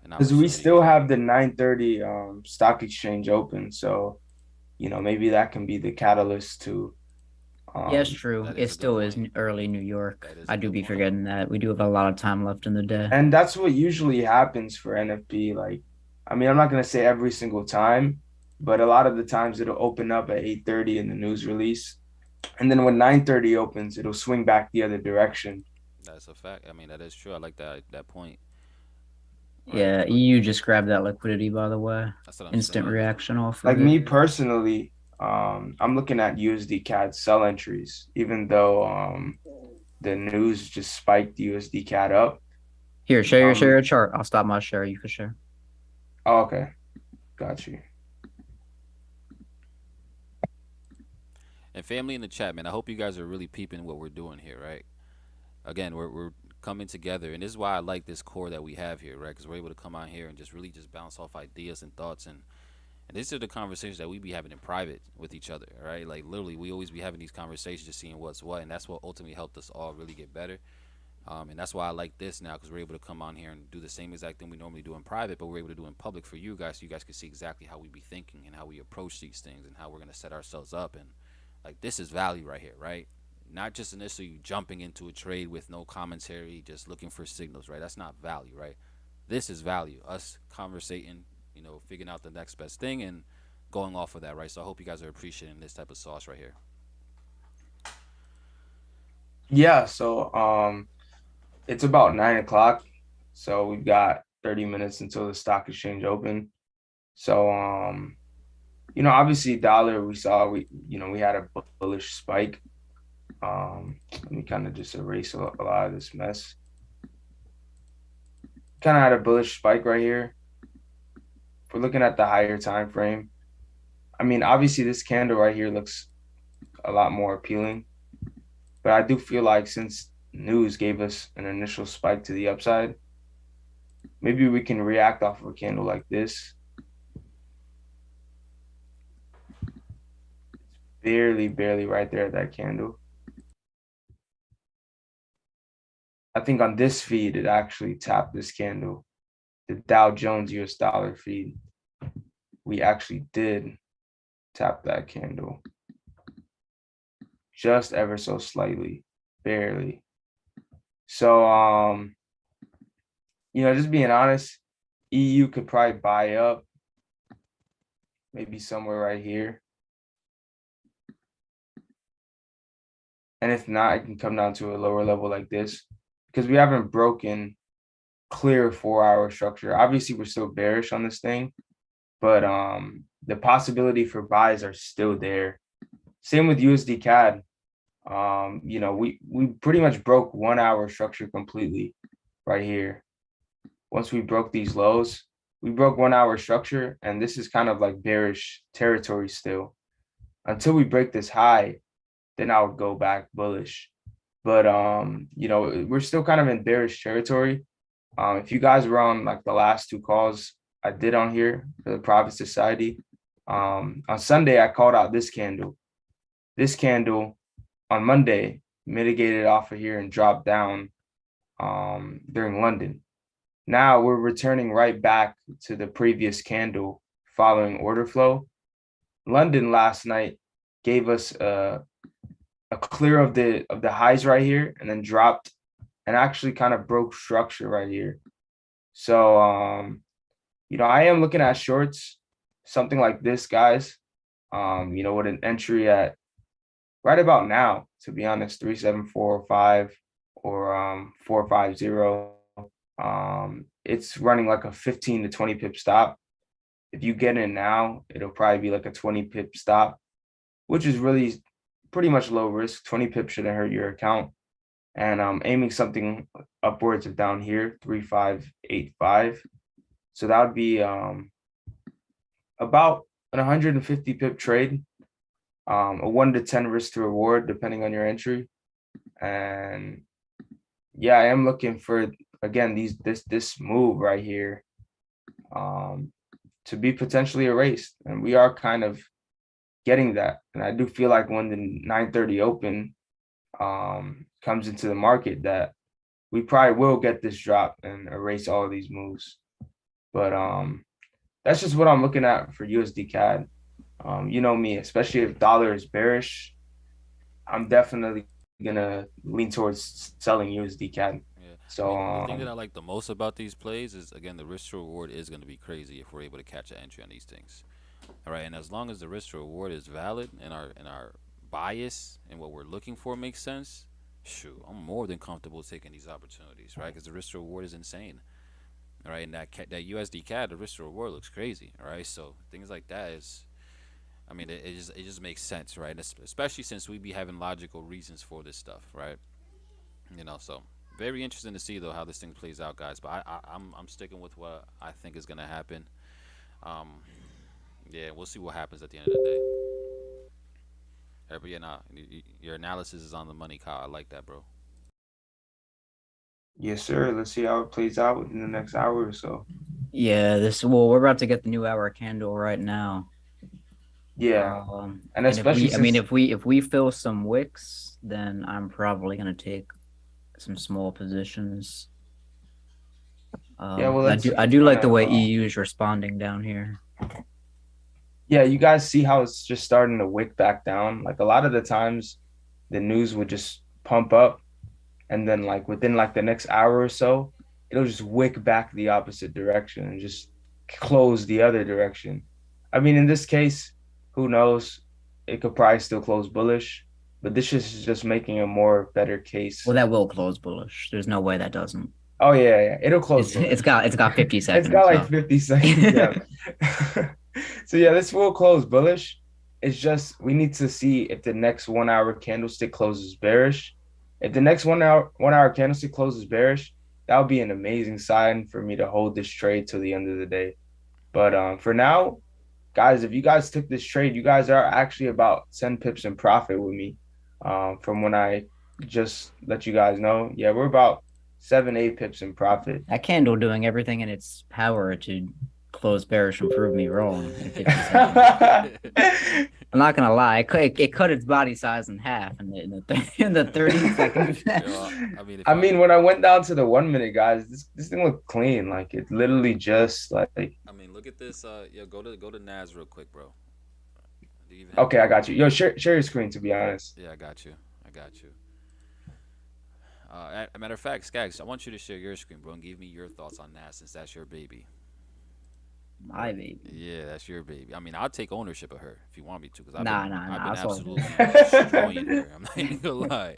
S1: an
S4: Because we
S1: opportunity to
S4: still
S1: get in.
S4: have the 9:30 stock exchange open, so maybe that can be the catalyst to
S2: Yeah, it's
S4: um
S2: true.
S1: That
S2: It
S1: is a good
S2: still is
S1: point.
S2: early New York.
S1: That is a
S2: I do
S1: good
S2: be
S1: point.
S2: forgetting that. We do have a lot of time left in the day.
S4: and that's what usually happens for NFP. Like, I mean, I'm not gonna say every single time, but a lot of the times it'll open up at 8:30 in the news release. And then when 9:30 opens, it'll swing back the other direction.
S1: That's a fact. I mean, that is true. I like that point. Right.
S2: Yeah, EU just grabbed that liquidity, by the way.
S1: That's what I'm
S2: Instant
S1: saying.
S2: reaction off
S4: Like
S2: of it.
S4: me personally, I'm looking at USD CAD sell entries, even though the news just spiked USD CAD up.
S2: Here, share
S4: Um,
S2: your chart. I'll stop my share. You can share.
S4: oh, okay, got you.
S1: And family in the chat, man. I hope you guys are really peeping what we're doing here, right? Again, we're coming together, and this is why I like this core that we have here, right? Because we're able to come out here and just really just bounce off ideas and thoughts, and these are the conversations that we be having in private with each other, right? Like literally, we always be having these conversations, just seeing what's what, and that's what ultimately helped us all really get better. And that's why I like this now because we're able to come on here and do the same exact thing we normally do in private, but we're able to do in public for you guys, so you guys can see exactly how we be thinking and how we approach these things and how we're gonna set ourselves up. And like this is value right here, right? Not just initially jumping into a trade with no commentary, just looking for signals, right? That's not value, right? This is value. Us conversating, figuring out the next best thing and going off of that, right? So I hope you guys are appreciating this type of sauce right here.
S4: Yeah, so it's about 9 o'clock, so we've got 30 minutes until the stock exchange open. So obviously dollar we had a bullish spike. Let me kind of just erase a lot of this mess. Kind of had a bullish spike right here. If we're looking at the higher time frame, I mean, obviously this candle right here looks a lot more appealing, but I do feel like since news gave us an initial spike to the upside, maybe we can react off of a candle like this. Barely right there at that candle. I think on this feed, it actually tapped this candle. The Dow Jones US dollar feed, we actually did tap that candle just ever so slightly. barely. So, just being honest, EU could probably buy up maybe somewhere right here. And if not, it can come down to a lower level like this because we haven't broken clear 4-hour structure. Obviously, we're still bearish on this thing, but the possibility for buys are still there. Same with USD CAD. We pretty much broke 1-hour structure completely right here. Once we broke these lows, we broke 1-hour structure, and this is kind of like bearish territory still. Until we break this high, then I would go back bullish. But we're still kind of in bearish territory. If you guys were on like the last 2 calls I did on here for the Profit Society, on Sunday I called out this candle. This candle on Monday mitigated off of here and dropped down during London. Now we're returning right back to the previous candle following order flow. London last night gave us a clear of the highs right here and then dropped and actually kind of broke structure right here. So I am looking at shorts, something like this, guys. With an entry at right about now, to be honest, 3745 or 450. It's running like a 15 to 20 pip stop. If you get in now, it'll probably be like a 20 pip stop, which is really pretty much low risk. 20 pips shouldn't hurt your account. And I'm aiming something upwards of down here, 3585. So that would be about an 150 pip trade, a 1 to 10 risk to reward depending on your entry. And yeah, I am looking for, again, this move right here to be potentially erased, and we are kind of getting that. And I do feel like when the 9:30 open comes into the market, that we probably will get this drop and erase all of these moves. But that's just what I'm looking at for USD CAD. You know me, especially if dollar is bearish, I'm definitely gonna lean towards selling USD CAD.
S1: Yeah.
S4: So
S1: The thing that I like the most about these plays is, again, the risk to reward is going to be crazy if we're able to catch an entry on these things. All right, and as long as the risk to reward is valid and our bias and what we're looking for makes sense, shoot, I'm more than comfortable taking these opportunities, right? Because the risk to reward is insane. All right, and that USD CAD, the risk to reward looks crazy. All right, so things like that is, I mean, it just makes sense, right? Especially since we be having logical reasons for this stuff, right? So very interesting to see though how this thing plays out, guys. But I'm sticking with what I think is gonna happen. Yeah, we'll see what happens at the end of the day. But yeah, nah, your analysis is on the money, Kyle. I like that, bro.
S4: yes, sir. Let's see how it plays out within the next hour or so.
S2: Yeah, we're about to get the new hour candle right now.
S4: Yeah, and
S2: if
S4: especially
S2: if we fill some wicks, then I'm probably gonna take some small positions.
S4: well,
S2: I do like the way EU is responding down here.
S4: Yeah, you guys see how it's just starting to wick back down. Like a lot of the times, the news would just pump up, and then like within like the next hour or so, it'll just wick back the opposite direction and just close the other direction. I mean, in this case, who knows? It could probably still close bullish, but this is just making a more better case.
S2: Well, that will close bullish. There's no way that doesn't.
S4: Oh yeah, it'll close.
S2: It's got 50 seconds.
S4: It's got like 50 seconds. Yeah. So yeah, this will close bullish. It's just we need to see if the next 1-hour candlestick closes bearish. If the next 1-hour candlestick closes bearish, that would be an amazing sign for me to hold this trade till the end of the day. But for now, guys, if you guys took this trade, you guys are actually about 10 pips in profit with me. From when I just let you guys know, yeah, we're about 7-8 pips in profit.
S2: That candle doing everything in its power to close bearish and prove me wrong in 50 seconds. I'm not gonna lie, it cut its body size in half in the 30 seconds.
S4: I mean, when I went down to the 1 minute, guys, this thing looked clean. Like it literally just like.
S1: I mean, look at this. Go to Nas real quick, bro.
S4: Okay, I got you. Yo, share your screen. To be honest.
S1: Yeah, I got you. A matter of fact, Skaggs, I want you to share your screen, bro, and give me your thoughts on that since that's your baby.
S2: My baby.
S1: Yeah, that's your baby. I mean, I'll take ownership of her if you want me to, because I've
S2: Nah.
S1: been
S2: It's all good.
S1: absolutely destroying her. I'm not even gonna lie.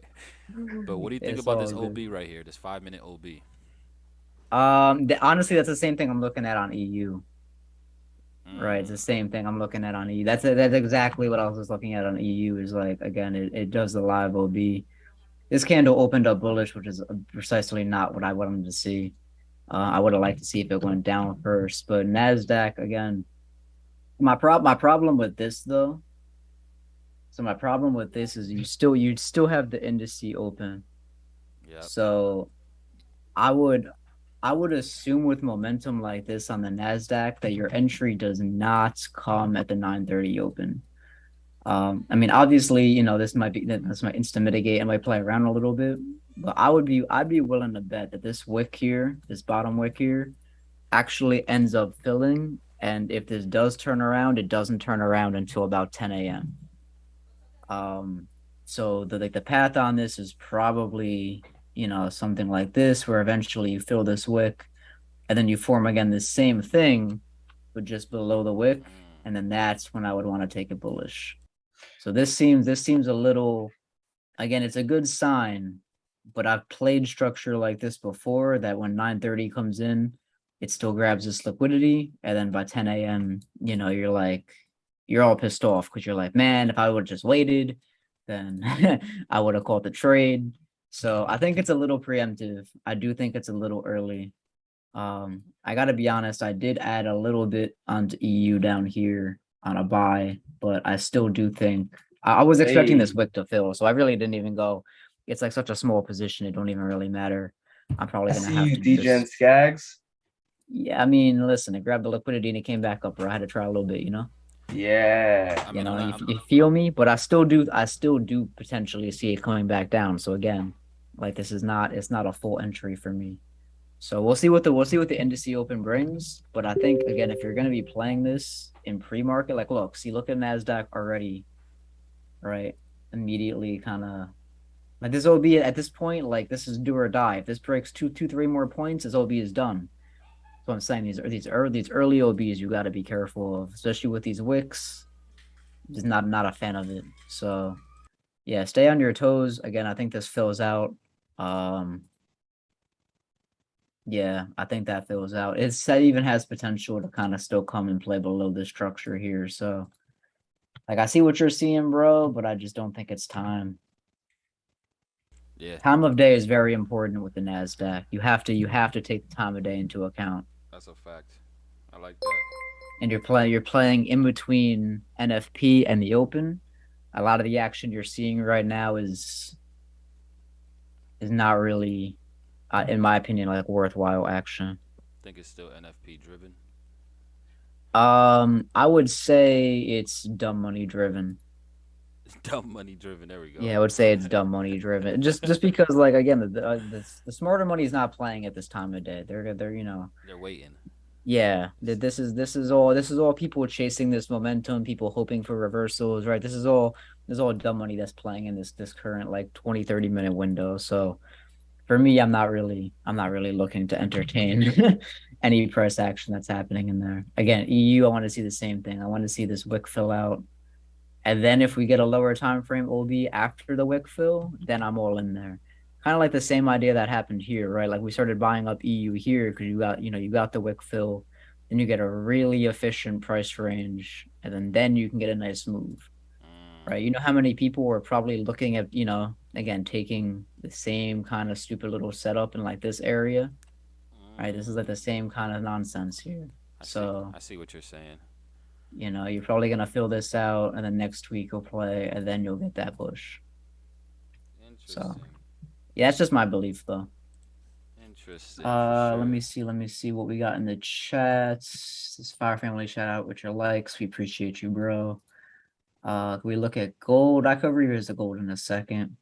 S1: But what do you think
S2: It's
S1: about this
S2: all good.
S1: OB right here? This 5 minute OB.
S2: Honestly, that's the same thing I'm looking at on EU. Right, it's the same thing I'm looking at on EU. That's exactly what I was just looking at on EU. Is like again, it does the live OB. This candle opened up bullish, which is precisely not what I wanted to see. I would have liked to see if it went down first, but Nasdaq again. My problem with this though. So my problem with this is you still have the indice open.
S1: Yep.
S2: So I would assume with momentum like this on the Nasdaq that your entry does not come at the 9:30 open. I mean, obviously, this might instant mitigate and might play around a little bit, but I'd be willing to bet that this wick here, this bottom wick here, actually ends up filling. And if this does turn around, it doesn't turn around until about 10 a.m. So the path on this is probably something like this, where eventually you fill this wick, and then you form again the same thing, but just below the wick, and then that's when I would want to take it bullish. So this seems a little, again, it's a good sign, but I've played structure like this before that when 9:30 comes in, it still grabs this liquidity, and then by 10 a.m., you're all pissed off because you're like, man, if I would have just waited, then I would have caught the trade. So I think it's a little preemptive. I do think it's a little early. I gotta be honest, I did add a little bit onto EU down here on a buy, but I still do think I was expecting this wick to fill, so I really didn't even go. It's like such a small position, it don't even really matter. I'm probably
S4: I
S2: gonna
S4: see
S2: have
S4: you,
S2: to
S4: DJ and
S2: just
S4: Skaggs.
S2: yeah, I mean, listen, it grabbed the liquidity and it came back up, bro. I had to try a little bit,
S4: Yeah.
S1: I mean, I'm not,
S2: you feel me? But I still do potentially see it coming back down. So again, like it's not a full entry for me. So we'll see what the indice open brings. But I think again, if you're gonna be playing this in pre-market, like look at Nasdaq already, right? Immediately kind of like this OB at this point, like this is do or die. If this breaks 3 more points, this OB is done. So I'm saying these early OBs you got to be careful of, especially with these wicks. Just not a fan of it. So yeah, stay on your toes. Again, I think this fills out. Yeah, I think that fills out. It even has potential to kind of still come and play below this structure here. So like I see what you're seeing, bro, but I just don't think it's time.
S1: yeah.
S2: Time of day is very important with the Nasdaq. You have to take the time of day into account.
S1: That's a fact. I like that.
S2: And you're playing in between NFP and the open. A lot of the action you're seeing right now is not really, in my opinion, like worthwhile action.
S1: Think it's still NFP driven.
S2: I would say it's dumb money driven.
S1: Dumb money driven. There we go.
S2: Yeah, I would say it's dumb money driven. Just because, like, again, the smarter money is not playing at this time of day. They're
S1: They're waiting.
S2: yeah. This is all people chasing this momentum. People hoping for reversals. Right. This is all dumb money that's playing in this current like 20-30 minute window. So for me, I'm not really looking to entertain any price action that's happening in there. Again, EU, I want to see the same thing. I want to see this wick fill out. And then if we get a lower time frame OB after the wick fill, then I'm all in there. Kind of like the same idea that happened here, right? Like we started buying up EU here because you got the wick fill, then you get a really efficient price range, and then you can get a nice move, right? You know how many people were probably looking at, again, taking the same kind of stupid little setup in like this area, right? This is like the same kind of nonsense here.
S1: I see what you're saying.
S2: You're probably gonna fill this out, and then next week you'll play, and then you'll get that push.
S1: Interesting.
S2: So, yeah, that's just my belief, though.
S1: Interesting.
S2: Let me see what we got in the chats. This Fire Family shout out with your likes. We appreciate you, bro. Can we look at gold? I could revisit the gold in a second.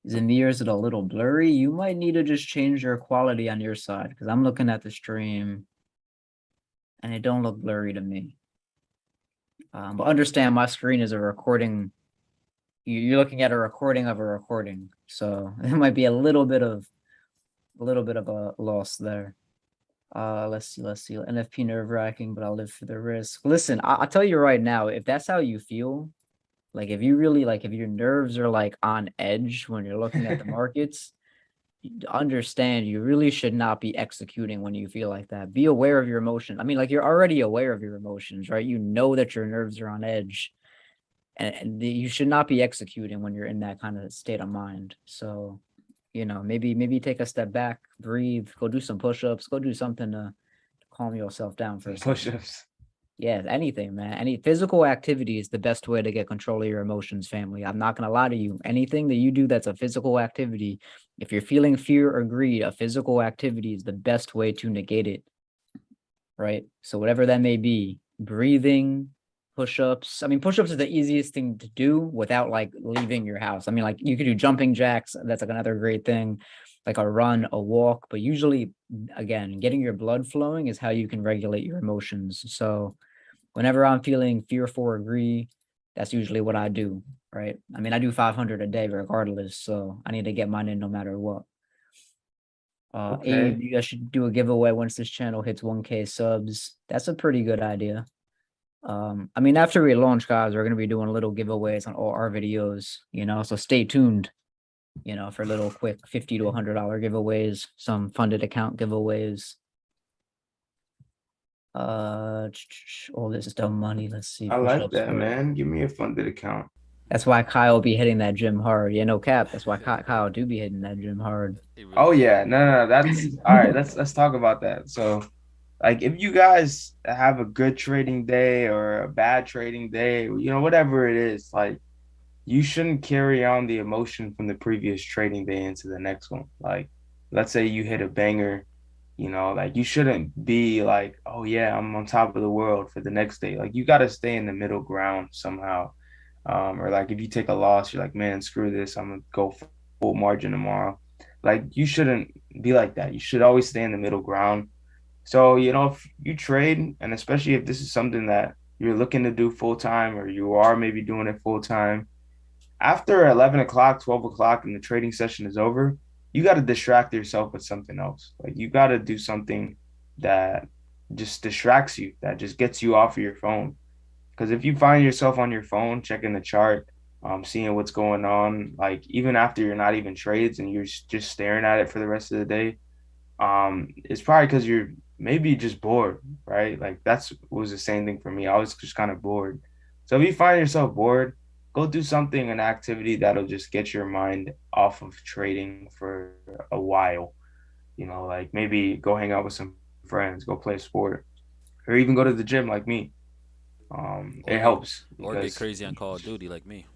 S2: Is the mirrors a little blurry? You might need to just change your quality on your side because I'm looking at the stream, and it don't look blurry to me. But understand my screen is a recording you're looking at a recording of a recording, so it might be a little bit of a loss there. Let's see. NFP nerve wracking, but I'll live for the risk. Listen, I'll tell you right now, if that's how you feel, like if you really like, if your nerves are like on edge when you're looking at the markets, understand you really should not be executing when you feel like that. Be aware of your emotion. I mean, like you're already aware of your emotions, right? You know that your nerves are on edge, and you should not be executing when you're in that kind of state of mind. So, maybe take a step back, breathe, go do some push-ups, go do something to calm yourself down for a second.
S4: Push-ups.
S2: Yeah, anything, man. Any physical activity is the best way to get control of your emotions, family. I'm not gonna lie to you. Anything that you do that's a physical activity, if you're feeling fear or greed, a physical activity is the best way to negate it. Right? So whatever that may be, breathing, push-ups. I mean, push-ups is the easiest thing to do without like leaving your house. I mean, like you could do jumping jacks, that's like another great thing, like a run, a walk, but usually again, getting your blood flowing is how you can regulate your emotions. So whenever I'm feeling fearful or greedy, that's usually what I do, right? I mean, I do 500 a day regardless, so I need to get mine in no matter what.
S4: Okay.
S2: Abe, you guys should do a giveaway once this channel hits 1K subs. That's a pretty good idea. I mean, after we launch, guys, we're gonna be doing little giveaways on all our videos, so stay tuned, for little quick $50 to $100 giveaways, some funded account giveaways. All this is dumb money. Let's see.
S4: I like
S2: Push-ups.
S4: that, man. Give me a funded account.
S2: That's why Kyle be hitting that gym hard. Yeah, no cap. That's why Kyle do be hitting that gym hard.
S4: Oh yeah, no, that's all right. Let's talk about that. So, like, if you guys have a good trading day or a bad trading day, whatever it is, like, you shouldn't carry on the emotion from the previous trading day into the next one. Like, let's say you hit a banger, like you shouldn't be like, oh yeah, I'm on top of the world for the next day. Like, you got to stay in the middle ground somehow. Or like if you take a loss, you're like, man, screw this. I'm gonna go full margin tomorrow. Like, you shouldn't be like that. You should always stay in the middle ground. So, if you trade, and especially if this is something that you're looking to do full time, or you are maybe doing it full time, after 11 o'clock, 12 o'clock, and the trading session is over, you got to distract yourself with something else. Like, you got to do something that just distracts you, that just gets you off of your phone. Because if you find yourself on your phone checking the chart, seeing what's going on, like even after you're not even trades and you're just staring at it for the rest of the day, it's probably because you're maybe just bored, right? Like that's was the same thing for me. I was just kind of bored. So if you find yourself bored, go do something, an activity that'll just get your mind off of trading for a while. Like maybe go hang out with some friends, go play a sport, or even go to the gym like me. It helps.
S1: Or get crazy on Call of Duty like me.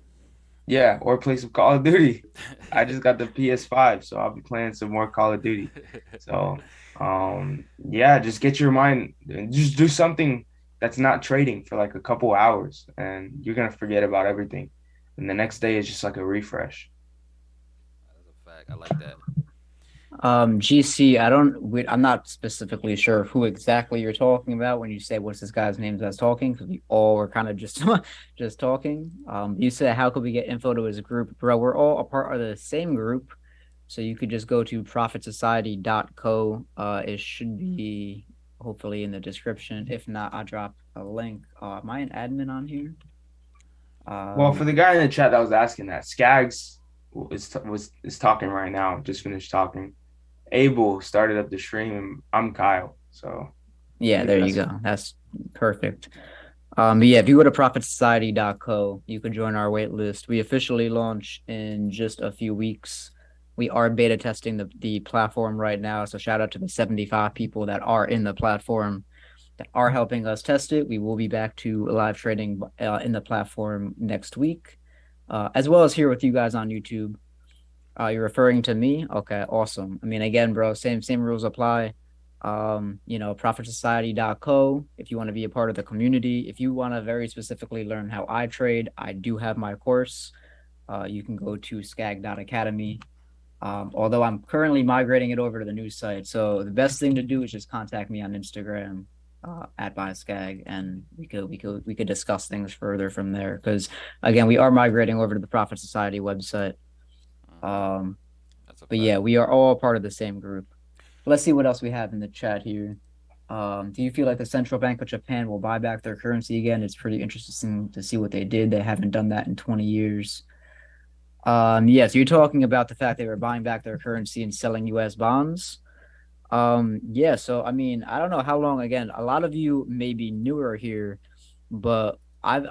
S4: Yeah, or play some Call of Duty. I just got the PS5, so I'll be playing some more Call of Duty. So, yeah, just get your mind, just do something that's not trading for like a couple hours, and you're gonna forget about everything. And the next day is just like a refresh.
S1: That's a fact. I like that.
S2: GC, I'm not specifically sure who exactly you're talking about when you say what's this guy's name that's talking, because we all were kind of just just talking. You said how could we get info to his group? Bro, we're all a part of the same group. So you could just go to profitsociety.co. It should be hopefully in the description. If not, I'll drop a link. Am I an admin on here?
S4: Well, for the guy in the chat that was asking that, Skaggs is talking right now. Just finished talking. Abel started up the stream, and I'm Kyle. So
S2: yeah, there you go. That's perfect. But yeah, if you go to profitsociety.co, you could join our wait list. We officially launch in just a few weeks. We are beta testing the platform right now. So shout out to the 75 people that are in the platform that are helping us test it. We will be back to live trading in the platform next week, as well as here with you guys on YouTube. You're referring to me? Okay, awesome. I mean, again, bro, same rules apply. Profitsociety.co if you want to be a part of the community. If you want to very specifically learn how I trade, I do have my course. You can go to skag.academy. Although I'm currently migrating it over to the new site. So the best thing to do is just contact me on Instagram. at by Skag, and we could discuss things further from there. Because again, we are migrating over to the Profit Society website.
S1: Hmm.
S2: Um,
S1: That's a
S2: but
S1: fact.
S2: yeah, we are all part of the same group. Let's see what else we have in the chat here. Do you feel like the Central Bank of Japan will buy back their currency again? It's pretty interesting to see what they did. They haven't done that in 20 years. Yeah, so you're talking about the fact they were buying back their currency and selling US bonds. Yeah, so I mean, I don't know how long again, a lot of you may be newer here, but I've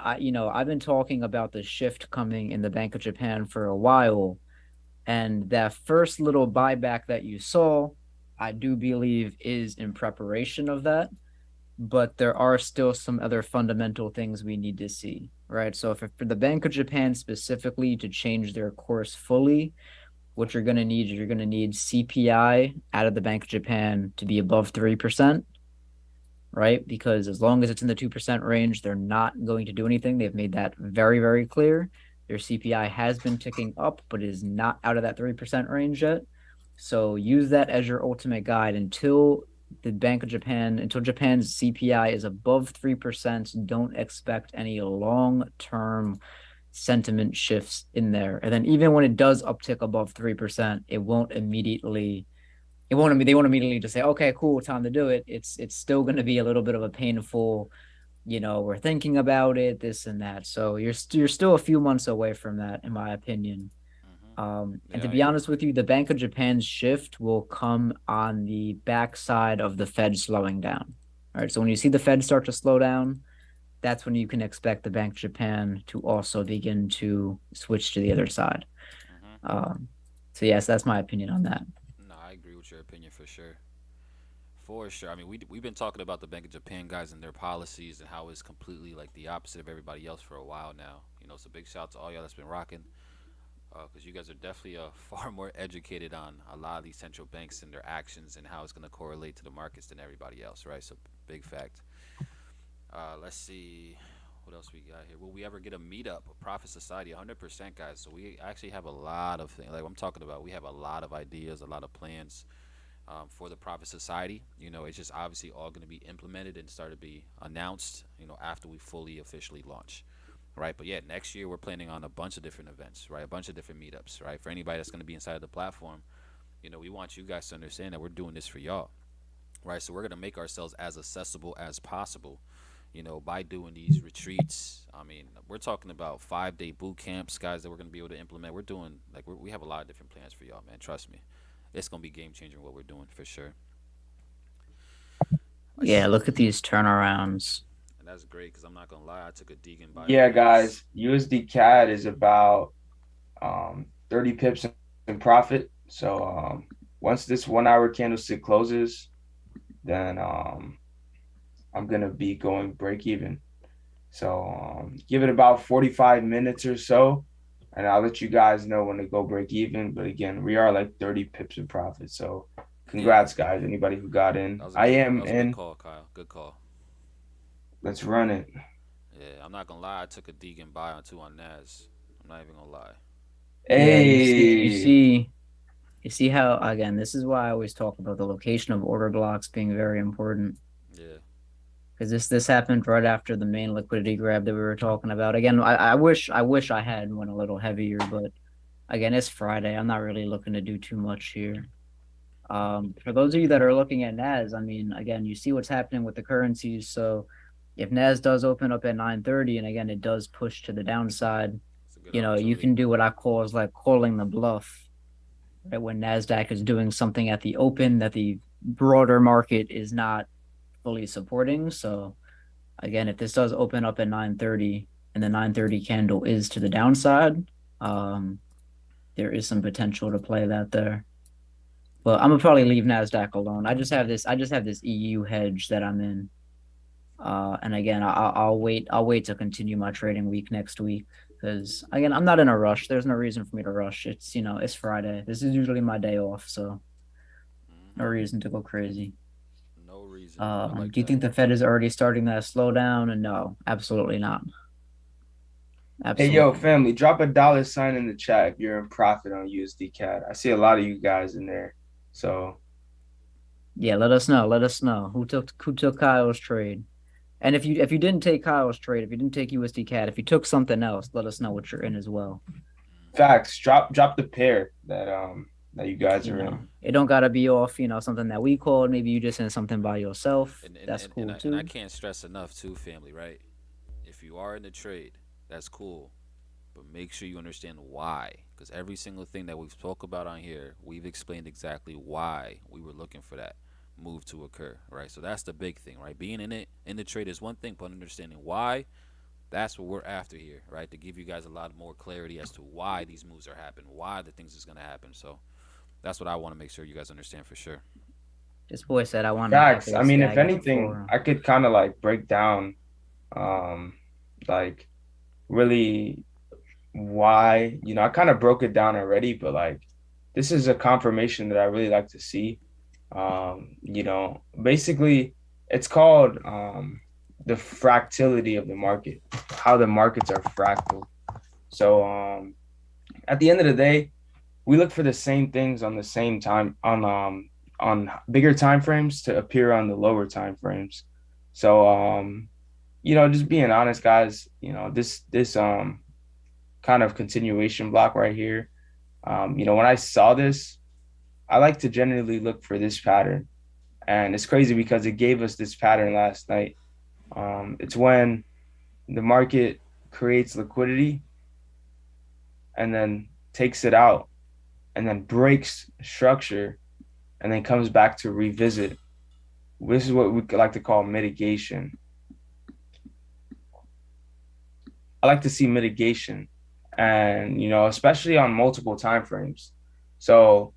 S2: been talking about the shift coming in the Bank of Japan for a while. And that first little buyback that you saw, I do believe is in preparation of that, but there are still some other fundamental things we need to see, right? So for the Bank of Japan specifically to change their course fully, what you're going to need CPI out of the Bank of Japan to be above 3%, right? Because as long as it's in the 2% range, they're not going to do anything. They've made that very, very clear. Their CPI has been ticking up, but is not out of that 3% range yet. So use that as your ultimate guide until the Bank of Japan, until Japan's CPI is above 3%. Don't expect any long term sentiment shifts in there. And then even when it does uptick above 3%, they won't immediately just say, okay, cool, time to do it. It's still going to be a little bit of a painful, we're thinking about it, this and that. So you're still a few months away from that, in my opinion.
S1: Hmm.
S2: And
S1: Yeah,
S2: to
S1: I
S2: be
S1: agree.
S2: honest with you, the Bank of Japan's shift will come on the backside of the Fed slowing down. All right. So when you see the Fed start to slow down, that's when you can expect the Bank of Japan to also begin to switch to the other side.
S1: Hmm.
S2: Um, so yes, that's my opinion on that.
S1: No, I agree with your opinion for sure. For sure. I mean, we've been talking about the Bank of Japan guys and their policies and how it's completely like the opposite of everybody else for a while now. So big shout out to all y'all that's been rocking, because you guys are definitely far more educated on a lot of these central banks and their actions and how it's going to correlate to the markets than everybody else, right? So big fact. Let's see what else we got here. Will we ever get a meetup, a Profit Society? 100%, guys. So we actually have a lot of things. Like I'm talking about, we have a lot of ideas, a lot of plans for the Profit Society. It's just obviously all going to be implemented and start to be announced, after we fully officially launch. Right, but yeah, next year we're planning on a bunch of different events, right? A bunch of different meetups, right? For anybody that's going to be inside of the platform, we want you guys to understand that we're doing this for y'all, right? So we're going to make ourselves as accessible as possible, by doing these retreats. I mean, we're talking about 5-day boot camps, guys, that we're going to be able to implement. We're doing like we have a lot of different plans for y'all, man. Trust me, it's going to be game changing what we're doing for sure. I
S2: Yeah,
S1: see,
S2: look at these turnarounds.
S1: and that's great because I'm not going to lie, I took a Deegan buy on
S4: Yeah,
S1: Naz.
S4: guys, USD CAD is about 30 pips in profit. So once this 1 hour candlestick closes, then I'm gonna be going break even. So give it about 45 minutes or so, and I'll let you guys know when to go break even. But again, we are like 30 pips in profit. So
S1: Yeah,
S4: congrats, guys. Anybody who got in. I
S1: that
S4: am
S1: was a good
S4: in.
S1: call, Kyle. Good call.
S4: Let's run it.
S1: Yeah, I'm not gonna lie. I took a Deegan buy on two on Naz. I'm not even gonna lie.
S2: Yeah, you see, you
S4: Hey.
S2: see, you see how again, this is why I always talk about the location of order blocks being very important.
S1: Yeah.
S2: Because this happened right after the main liquidity grab that we were talking about. Again, I wish I had went a little heavier, but again, it's Friday. I'm not really looking to do too much here. For those of you that are looking at NAS, I mean, again, you see what's happening with the currencies. So if NAS does open up at 9:30, and again, it does push to the downside,
S1: It's a good
S2: you
S1: opportunity.
S2: can do what I call is like calling the bluff, right? When NASDAQ is doing something at the open that the broader market is not fully supporting. So again, if this does open up at 9:30 and the 9:30 candle is to the downside, um, there is some potential to play that there. But I'm gonna probably leave Nasdaq alone. I just have this EU hedge that I'm in. And again, I'll wait. I'll wait to continue my trading week next week because again, I'm not in a rush. There's no reason for me to rush. It's Friday. This is usually my day off, so no
S1: Hmm.
S2: reason to go crazy.
S1: No reason. I like
S2: Do you
S1: that.
S2: think the Fed is already starting that slowdown? And no, absolutely not.
S4: Hey, yo,
S2: Absolutely not.
S4: family, drop a dollar sign in the chat if you're in profit on USD CAD. I see a lot of you guys in there. So
S2: Yeah, let us know. Let us know who took Kyle's trade. And if you didn't take Kyle's trade, if you didn't take USD CAD, if you took something else, let us know what you're in as well.
S4: Facts. Drop the pair that you guys
S2: You
S4: are
S2: know,
S4: in.
S2: it don't gotta be off, something that we called. Maybe you just in something by yourself.
S1: And and,
S2: That's
S1: and, and,
S2: cool
S1: I, and I
S2: too.
S1: can't stress enough too, family, right? If you are in the trade, that's cool. But make sure you understand why. Because every single thing that we've spoke about on here, we've explained exactly why we were looking for that move to occur, right? So that's the big thing, right? Being in the trade is one thing, but understanding why, that's what we're after here, right? To give you guys a lot more clarity as to why these moves are happening, why the things is gonna happen. So that's what I want to make sure you guys understand for sure.
S2: This boy said I want to
S4: Facts.
S2: heckle
S4: I mean, if
S2: Skaggs
S4: anything,
S2: before.
S4: I could kind of like break down, um, like really why, I kind of broke it down already, but like this is a confirmation that I really like to see. Basically it's called the fractility of the market, how the markets are fractal. So at the end of the day, we look for the same things on the same time on bigger time frames to appear on the lower time frames. So just being honest, guys, this kind of continuation block right here. When I saw this, I like to generally look for this pattern. And it's crazy because it gave us this pattern last night. It's when the market creates liquidity and then takes it out and then breaks structure and then comes back to revisit. This is what we like to call mitigation. I like to see mitigation and, especially on multiple time frames. So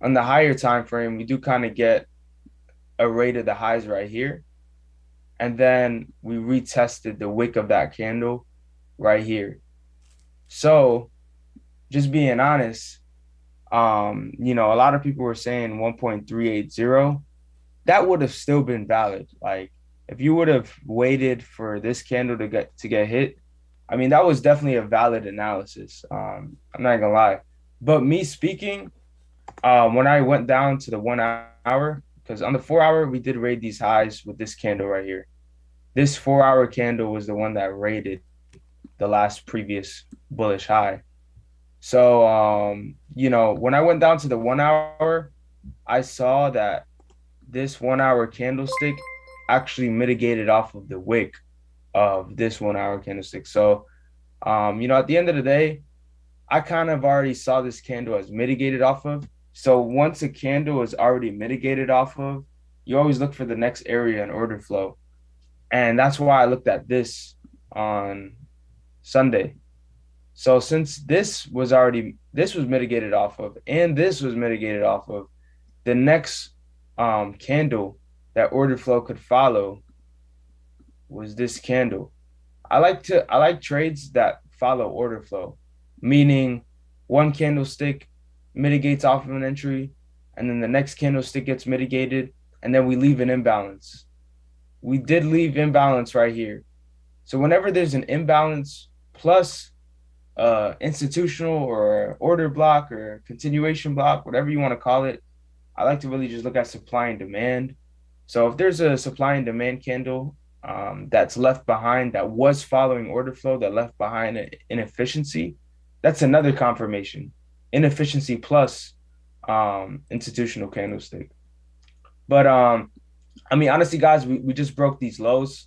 S4: on the higher time frame, we do kind of get a rate of the highs right here. And then we retested the wick of that candle right here. So just being honest, a lot of people were saying 1.380. That would have still been valid. Like if you would have waited for this candle to get hit, I mean, that was definitely a valid analysis. I'm not gonna lie. But me speaking, when I went down to the 1 hour, because on the 4 hour, we did raid these highs with this candle right here. This 4 hour candle was the one that raided the last previous bullish high. So, when I went down to the 1 hour, I saw that this 1 hour candlestick actually mitigated off of the wick of this 1 hour candlestick. So, at the end of the day, I kind of already saw this candle as mitigated off of. So once a candle is already mitigated off of, you always look for the next area in order flow. And that's why I looked at this on Sunday. So since this was mitigated off of, and this was mitigated off of, the next candle that order flow could follow was this candle. I like trades that follow order flow, meaning one candlestick mitigates off of an entry, and then the next candlestick gets mitigated, and then we leave an imbalance. We did leave imbalance right here. So whenever there's an imbalance plus institutional or order block or continuation block, whatever you want to call it, I like to really just look at supply and demand. So if there's a supply and demand candle that's left behind, that was following order flow, that left behind an inefficiency, that's another confirmation. Inefficiency plus institutional candlestick. But I mean, honestly, guys, we just broke these lows.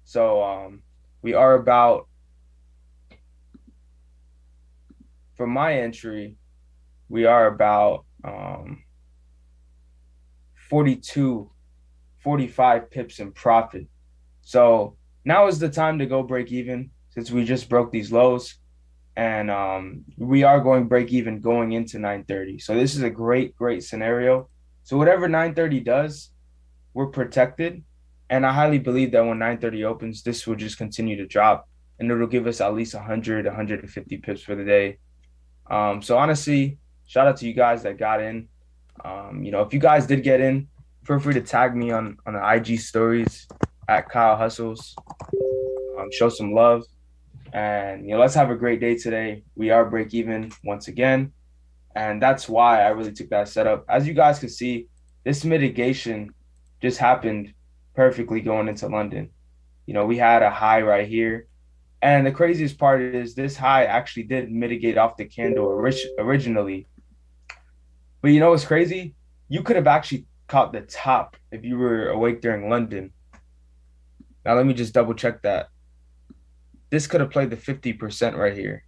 S4: So we are about, for my entry, we are about 42, 45 pips in profit. So now is the time to go break even since we just broke these lows. And we are going break even going into 9:30. So this is a great, great scenario. So whatever 9:30 does, we're protected. And I highly believe that when 9:30 opens, this will just continue to drop and it'll give us at least 100, 150 pips for the day. So honestly, shout out to you guys that got in. If you guys did get in, feel free to tag me on the IG stories at Kyle Hustles. Show some love. And let's have a great day today. We are break even once again. And that's why I really took that setup. As you guys can see, this mitigation just happened perfectly going into London. We had a high right here. And the craziest part is this high actually did mitigate off the candle originally. But you know what's crazy? You could have actually caught the top if you were awake during London. Now, let me just double check that. This could have played the 50% right here.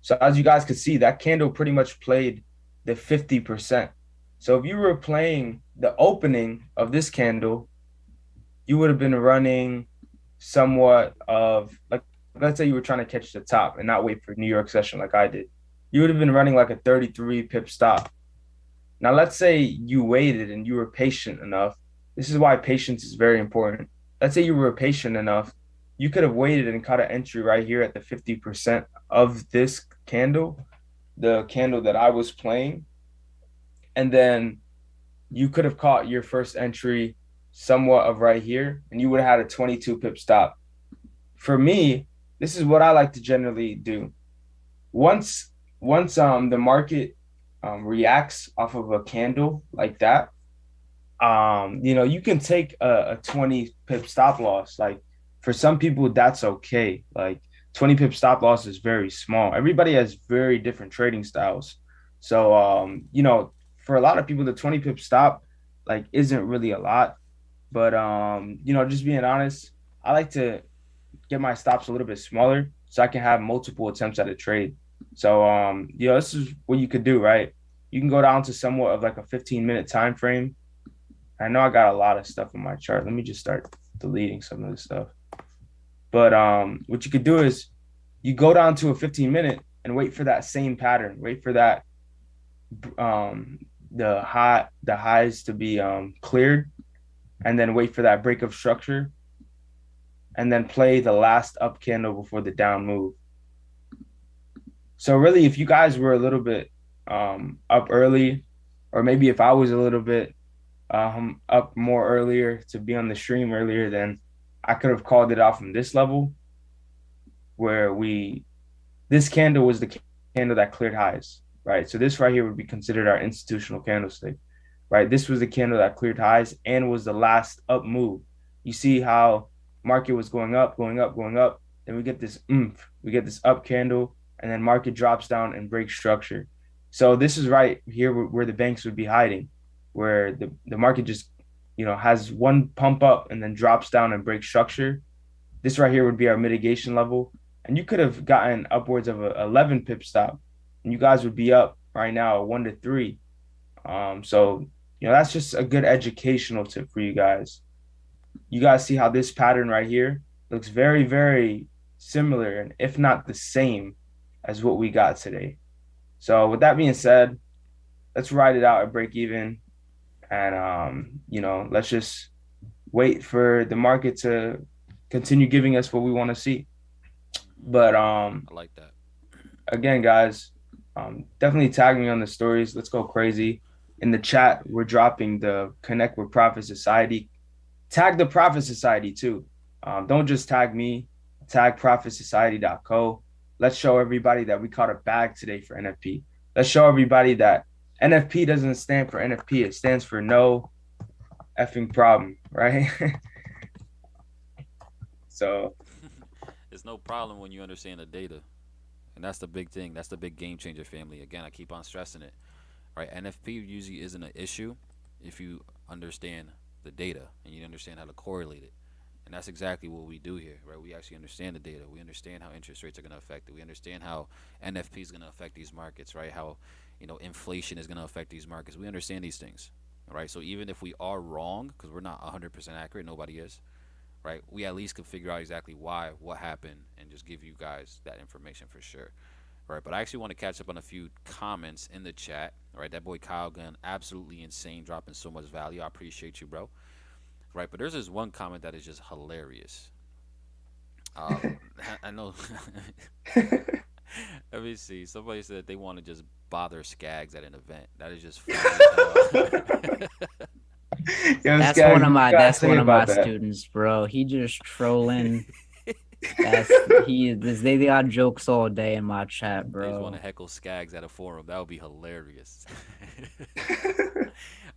S4: So as you guys could see, that candle pretty much played the 50%. So if you were playing the opening of this candle, you would have been running somewhat of, like, let's say you were trying to catch the top and not wait for New York session like I did. You would have been running like a 33 pip stop. Now, let's say you waited and you were patient enough. This is why patience is very important. Let's say you were patient enough. You could have waited and caught an entry right here at the 50% of this candle, the candle that I was playing. And then you could have caught your first entry somewhat of right here, and you would have had a 22 pip stop. For me, this is what I like to generally do. Once the market reacts off of a candle like that, you can take a 20 pip stop loss. Like, for some people, that's okay. Like, 20 pip stop loss is very small. Everybody has very different trading styles. So, for a lot of people, the 20 pip stop like isn't really a lot. But just being honest, I like to get my stops a little bit smaller so I can have multiple attempts at a trade. So this is what you could do, right? You can go down to somewhat of like a 15-minute time frame. I know I got a lot of stuff on my chart. Let me just start deleting some of this stuff. But what you could do is you go down to a 15-minute and wait for that same pattern. Wait for that the highs to be cleared, and then wait for that break of structure, and then play the last up candle before the down move. So really, if you guys were a little bit up early, or maybe if I was a little bit up more earlier to be on the stream earlier, then I could have called it off from this level where this candle was the candle that cleared highs, right? So this right here would be considered our institutional candlestick, right? This was the candle that cleared highs and was the last up move. You see how market was going up, going up, going up. Then we get this we get this up candle, and then market drops down and breaks structure. So this is right here where the banks would be hiding, where the market just, has one pump up and then drops down and breaks structure. This right here would be our mitigation level. And you could have gotten upwards of a 11 pip stop, and you guys would be up right now 1 to 3. So that's just a good educational tip for you guys. You guys see how this pattern right here looks very, very similar, and if not the same as what we got today. So with that being said, let's ride it out at break even, and let's just wait for the market to continue giving us what we want to see. But
S1: I like that.
S4: Again, guys, definitely tag me on the stories. Let's go crazy. In the chat, we're dropping the Connect with Profit Society. Tag the Profit Society too. Don't just tag me. Tag profitsociety.co. Let's show everybody that we caught a bag today for NFP. Let's show everybody that NFP doesn't stand for NFP. It stands for no effing problem, right? So
S1: It's no problem when you understand the data. And that's the big thing. That's the big game changer, family. Again, I keep on stressing it. Right? NFP usually isn't an issue if you understand the data and you understand how to correlate it. And that's exactly what we do here, right? We actually understand the data. We understand how interest rates are going to affect it. We understand how NFP is going to affect these markets, right? How, inflation is going to affect these markets. We understand these things, right? So even if we are wrong, because we're not 100% accurate, nobody is, right? We at least can figure out exactly why, what happened, and just give you guys that information for sure, right? But I actually want to catch up on a few comments in the chat, right? That boy Kyle Gunn, absolutely insane, dropping so much value. I appreciate you, bro. Right, but there's this one comment that is just hilarious. I know. Let me see. Somebody said they want to just bother Skaggs at an event. That is just funny.
S4: Yo,
S2: That's
S4: Skaggs,
S2: one of
S4: what
S2: my
S4: you gotta say about that?
S2: students, bro. He just trolling. They got jokes all day in my chat,
S1: They just want to
S2: bro.
S1: heckle Skaggs at a forum. That would be hilarious.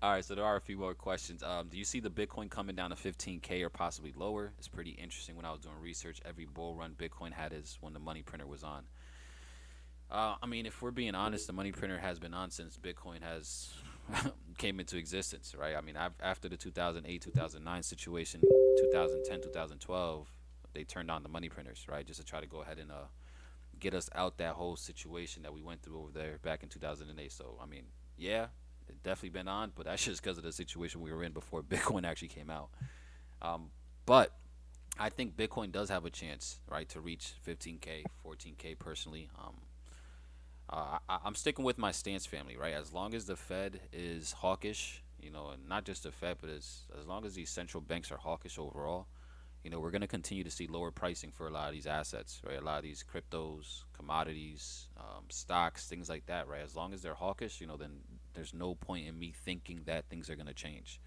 S1: All right, so there are a few more questions. Do you see the Bitcoin coming down to 15K or possibly lower? It's pretty interesting. When I was doing research, every bull run Bitcoin had is when the money printer was on. I mean, if we're being honest, the money printer has been on since Bitcoin has came into existence, right? I mean, after the 2008, 2009 situation, 2010, 2012, they turned on the money printers, right, just to try to go ahead and get us out that whole situation that we went through over there back in 2008. So, I mean, yeah, it definitely been on, but that's just because of the situation we were in before Bitcoin actually came out. Um, but I think Bitcoin does have a chance, right, to reach 15K, 14K personally. I'm sticking with my stance, family, right? As long as the Fed is hawkish, and not just the Fed, but as long as these central banks are hawkish overall, we're going to continue to see lower pricing for a lot of these assets, right? A lot of these cryptos, commodities, stocks, things like that, right? As long as they're hawkish, then there's no point in me thinking that things are going to change,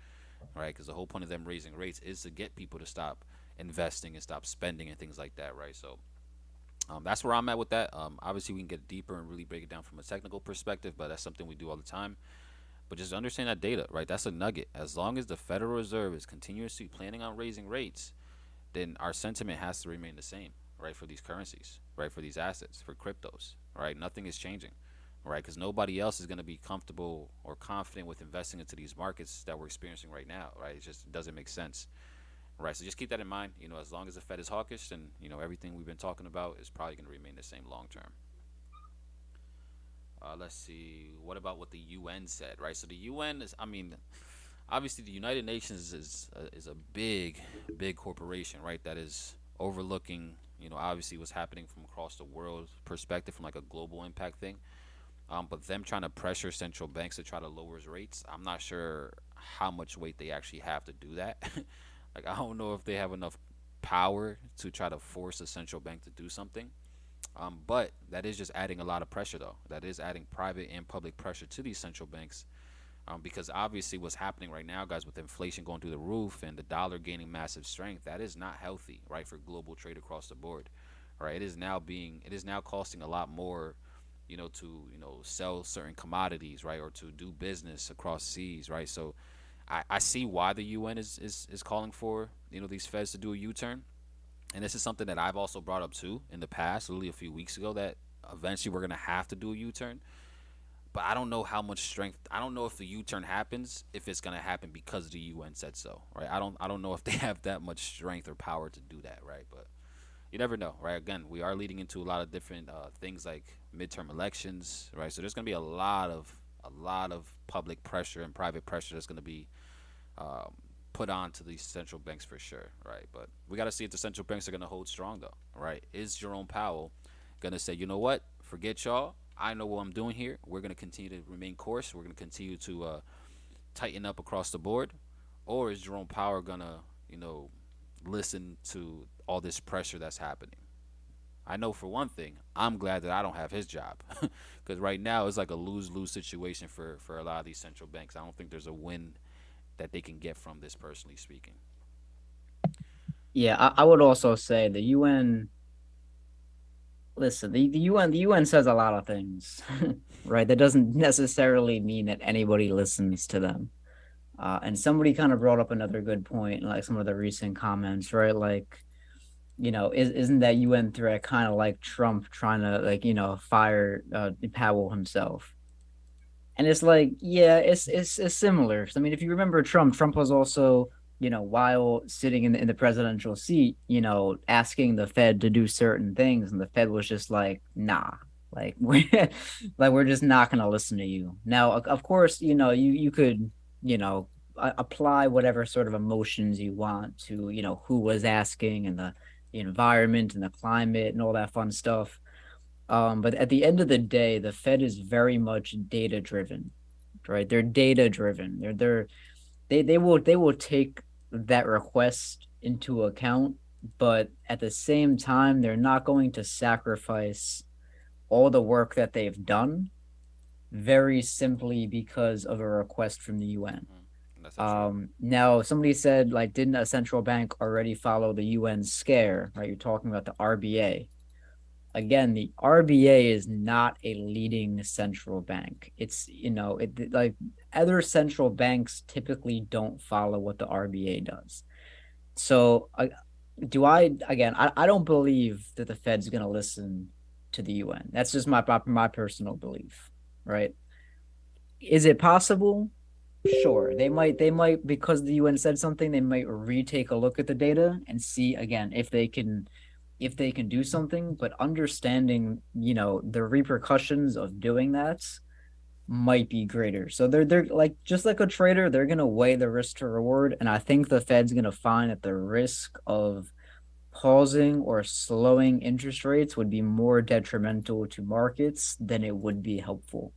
S1: right? Because the whole point of them raising rates is to get people to stop investing and stop spending and things like that, right? So that's where I'm at with that. Obviously, we can get deeper and really break it down from a technical perspective, but that's something we do all the time. But just understand that data, right? That's a nugget. As long as the Federal Reserve is continuously planning on raising rates, then our sentiment has to remain the same, right? For these currencies, right? For these assets, for cryptos, right? Nothing is changing, right? Because nobody else is going to be comfortable or confident with investing into these markets that we're experiencing right now, right? It just doesn't make sense. Right, so just keep that in mind. As long as the Fed is hawkish, then everything we've been talking about is probably going to remain the same long term. Let's see. What about what the UN said? Right. So the UN is, I mean, obviously the United Nations is a big, big corporation, right? That is overlooking, obviously what's happening from across the world perspective, from like a global impact thing. But them trying to pressure central banks to try to lower rates, I'm not sure how much weight they actually have to do that. Like, I don't know if they have enough power to try to force a central bank to do something. But that is just adding a lot of pressure, though. That is adding private and public pressure to these central banks. Because obviously, what's happening right now, guys, with inflation going through the roof and the dollar gaining massive strength, that is not healthy, right, for global trade across the board. Right? It is now costing a lot more, to sell certain commodities, right, or to do business across seas, right. So, I see why the UN is calling for these feds to do a U-turn, and this is something that I've also brought up too in the past, literally a few weeks ago, that eventually we're gonna have to do a U-turn. But I don't know how much strength. I don't know if the U-turn happens, if it's gonna happen because the UN said so, right? I don't know if they have that much strength or power to do that, right? But you never know, right? Again, we are leading into a lot of different things like midterm elections, right? So there's gonna be a lot of public pressure and private pressure that's gonna be um, put on to these central banks for sure, right? But we got to see if the central banks are going to hold strong, though, right? Is Jerome Powell going to say, you know what, forget y'all, I know what I'm doing here. We're going to continue to remain course. We're going to continue to tighten up across the board, or is Jerome Powell going to, listen to all this pressure that's happening? I know for one thing, I'm glad that I don't have his job, because right now it's like a lose-lose situation for a lot of these central banks. I don't think there's a win that they can get from this, personally speaking.
S2: Yeah, I would also say the UN. Listen, the UN says a lot of things, right? That doesn't necessarily mean that anybody listens to them. And somebody kind of brought up another good point, like some of the recent comments, right? Like, isn't that UN threat kind of like Trump trying to like, fire Powell himself? And it's like, yeah, it's similar. I mean, if you remember Trump was also, while sitting in the presidential seat, asking the Fed to do certain things, and the Fed was just like, nah, like we're just not gonna listen to you. Now, of course, you could, you know, apply whatever sort of emotions you want to, who was asking and the environment and the climate and all that fun stuff. But at the end of the day, the Fed is very much data driven, right? They're data driven. They will take that request into account, but at the same time, they're not going to sacrifice all the work that they've done very simply because of a request from the UN.
S1: That's so true.
S2: Now somebody said, like, didn't a central bank already follow the UN scare? Right, you're talking about the RBA. Again, the RBA is not a leading central bank. It's, it like other central banks typically don't follow what the RBA does. So, do I again? I don't believe that the Fed's going to listen to the UN. That's just my personal belief, right? Is it possible? Sure, they might because the UN said something, they might retake a look at the data and see again if they can do something, but understanding, the repercussions of doing that might be greater. So they're like, just like a trader, they're gonna weigh the risk to reward, and I think the Fed's gonna find that the risk of pausing or slowing interest rates would be more detrimental to markets than it would be helpful.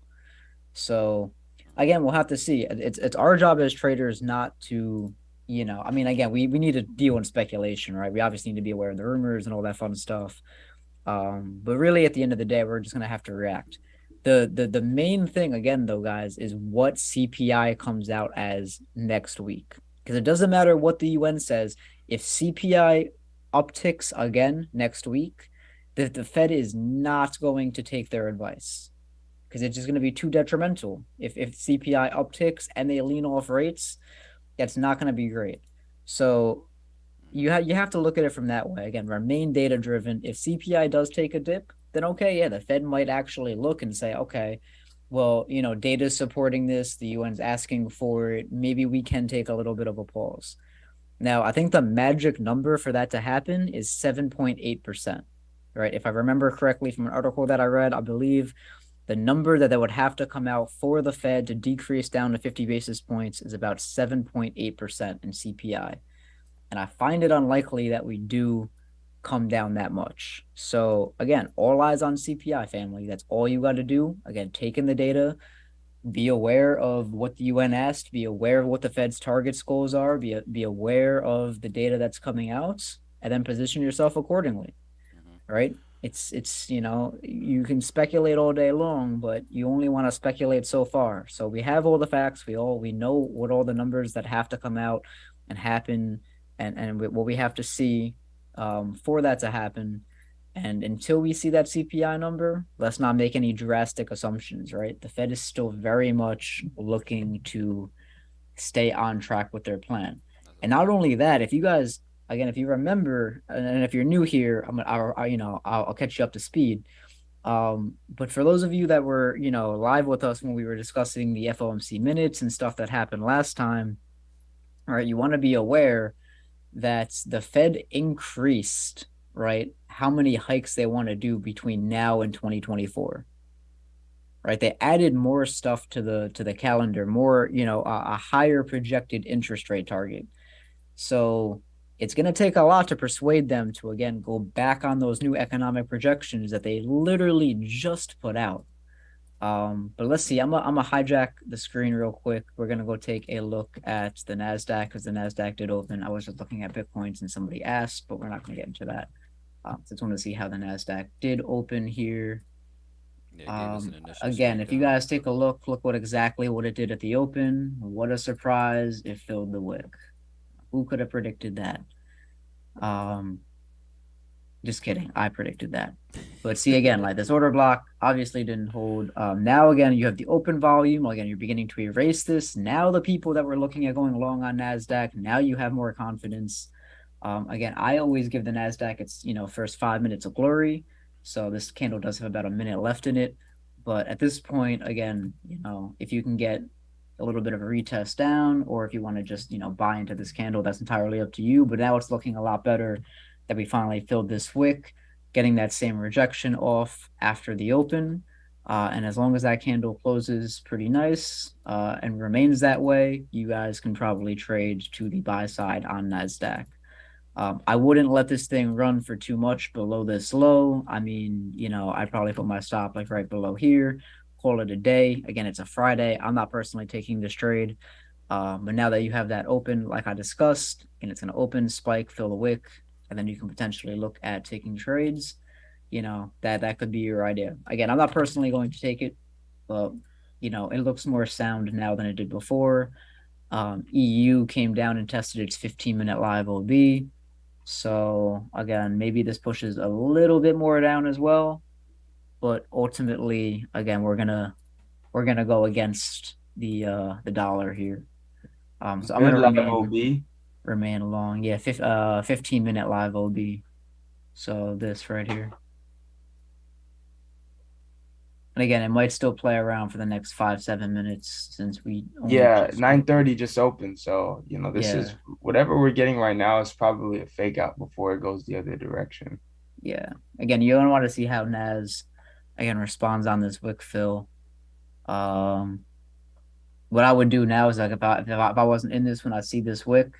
S2: So again, we'll have to see. It's our job as traders not to, I mean, again, we need to deal in speculation, right? We obviously need to be aware of the rumors and all that fun stuff. But really, at the end of the day, we're just gonna have to react. The main thing, again, though, guys, is what CPI comes out as next week, because it doesn't matter what the UN says. If CPI upticks again next week, the Fed is not going to take their advice, because it's just going to be too detrimental. If CPI upticks and they lean off rates, that's not going to be great. So you have to look at it from that way. Again, remain data driven. If CPI does take a dip, then okay, yeah, the Fed might actually look and say, okay, well, data is supporting this. The UN's asking for it. Maybe we can take a little bit of a pause. Now, I think the magic number for that to happen is 7.8%, right? If I remember correctly from an article that I read, I believe the number that would have to come out for the Fed to decrease down to 50 basis points is about 7.8% in CPI. And I find it unlikely that we do come down that much. So again, all eyes on CPI, family. That's all you got to do. Again, take in the data, be aware of what the UN asked, be aware of what the Fed's target goals are, be aware of the data that's coming out, and then position yourself accordingly. Right? It's you can speculate all day long, but you only want to speculate so far. So we have all the facts. We know what all the numbers that have to come out and happen, and what we have to see for that to happen. And until we see that CPI number, let's not make any drastic assumptions, right? The Fed is still very much looking to stay on track with their plan. And not only that, if you guys, again, if you remember, and if you're new here, I'll catch you up to speed. But for those of you that were, live with us when we were discussing the FOMC minutes and stuff that happened last time, all right, you want to be aware that the Fed increased, right, how many hikes they want to do between now and 2024. Right, they added more stuff to the calendar, more, a higher projected interest rate target. So it's going to take a lot to persuade them to, again, go back on those new economic projections that they literally just put out. But let's see. I'm gonna hijack the screen real quick. We're gonna go take a look at the Nasdaq, because the Nasdaq did open. I was just looking at Bitcoins and somebody asked, but we're not gonna get into that. Just want to see how the Nasdaq did open here.
S1: Yeah,
S2: Again, if you guys take a look what exactly what it did at the open. What a surprise! It filled the wick. Who could have predicted that? Just kidding. I predicted that. But see, again, like, this order block obviously didn't hold. Now, again, you have the open volume. Again, you're beginning to erase this. Now the people that were looking at going long on NASDAQ, now you have more confidence. Again, I always give the NASDAQ its, first 5 minutes of glory. So this candle does have about a minute left in it. But at this point, again, if you can get a little bit of a retest down, or if you want to just, buy into this candle, that's entirely up to you. But now it's looking a lot better that we finally filled this wick, getting that same rejection off after the open. And as long as that candle closes pretty nice and remains that way, you guys can probably trade to the buy side on NASDAQ. I wouldn't let this thing run for too much below this low. I mean, I'd probably put my stop like right below here, call it a day. Again, it's a Friday. I'm not personally taking this trade. But now that you have that open, like I discussed, and it's going to open, spike, fill the wick, and then you can potentially look at taking trades. That could be your idea. Again, I'm not personally going to take it, but it looks more sound now than it did before. EU came down and tested its 15-minute live OB. So again, maybe this pushes a little bit more down as well, but ultimately, again, we're gonna go against the dollar here. So I'm
S4: Good
S2: gonna
S4: live OB.
S2: remain long. Yeah, 15-minute live OB. So this right here. And again, it might still play around for the next 5-7 minutes since we only
S4: Yeah,
S2: just
S4: 9:30 just opened. So, this
S2: yeah,
S4: is whatever we're getting right now is probably a fake out before it goes the other direction.
S2: yeah. Again, you're gonna want to see how Nas again responds on this wick fill. Um, what I would do now is like if I wasn't in this when I see this wick,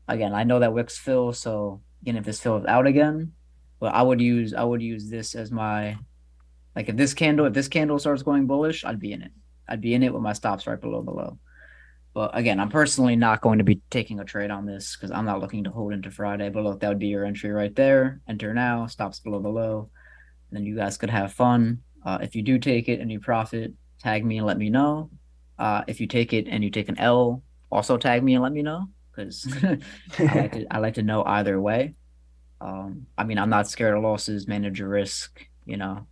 S2: again, I know that wick's fill, so again, if this fill is out again, but I would use this as my like if this candle starts going bullish, I'd be in it. I'd be in it with my stops right below the low. But again, I'm personally not going to be taking a trade on this because I'm not looking to hold into Friday. But look, that would be your entry right there. Enter now, stops below the low. And then you guys could have fun. If you do take it and you profit, tag me and let me know. If you take it and you take an L, also tag me and let me know because I like to know either way. I mean, I'm not scared of losses. Manage your risk.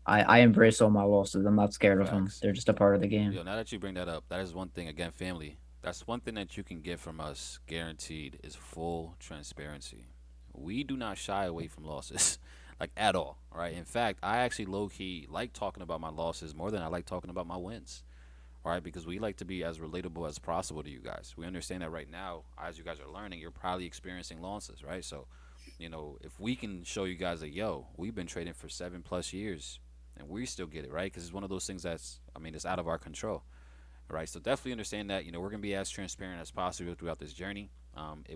S2: I embrace all my losses. I'm not scared of them.
S1: Facts.
S2: They're just a part of the game.
S1: Yo, now that you bring that up, that is one thing again, family. That's one thing that you can get from us, guaranteed, is full transparency. We do not shy away from losses, like at all. Right? In fact, I actually low key like talking about my losses more than I like talking about my wins. Right? Because we like to be as relatable as possible to you guys. We understand that right now, as you guys are learning, you're probably experiencing losses, right? So, if we can show you guys that, yo, we've been trading for 7+ years and we still get it, right? Because it's one of those things that's, I mean, it's out of our control, right? So definitely understand that, we're going to be as transparent as possible throughout this journey.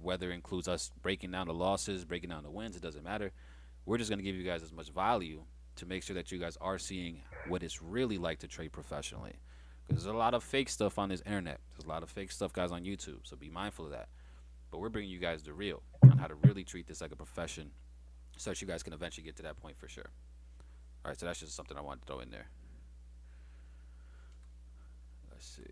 S1: Whether it includes us breaking down the losses, breaking down the wins, it doesn't matter. We're just going to give you guys as much value to make sure that you guys are seeing what it's really like to trade professionally. Because there's a lot of fake stuff on this internet. There's a lot of fake stuff, guys, on YouTube. So be mindful of that. But we're bringing you guys the real on how to really treat this like a profession so that you guys can eventually get to that point for sure. All right, so that's just something I wanted to throw in there. Let's see.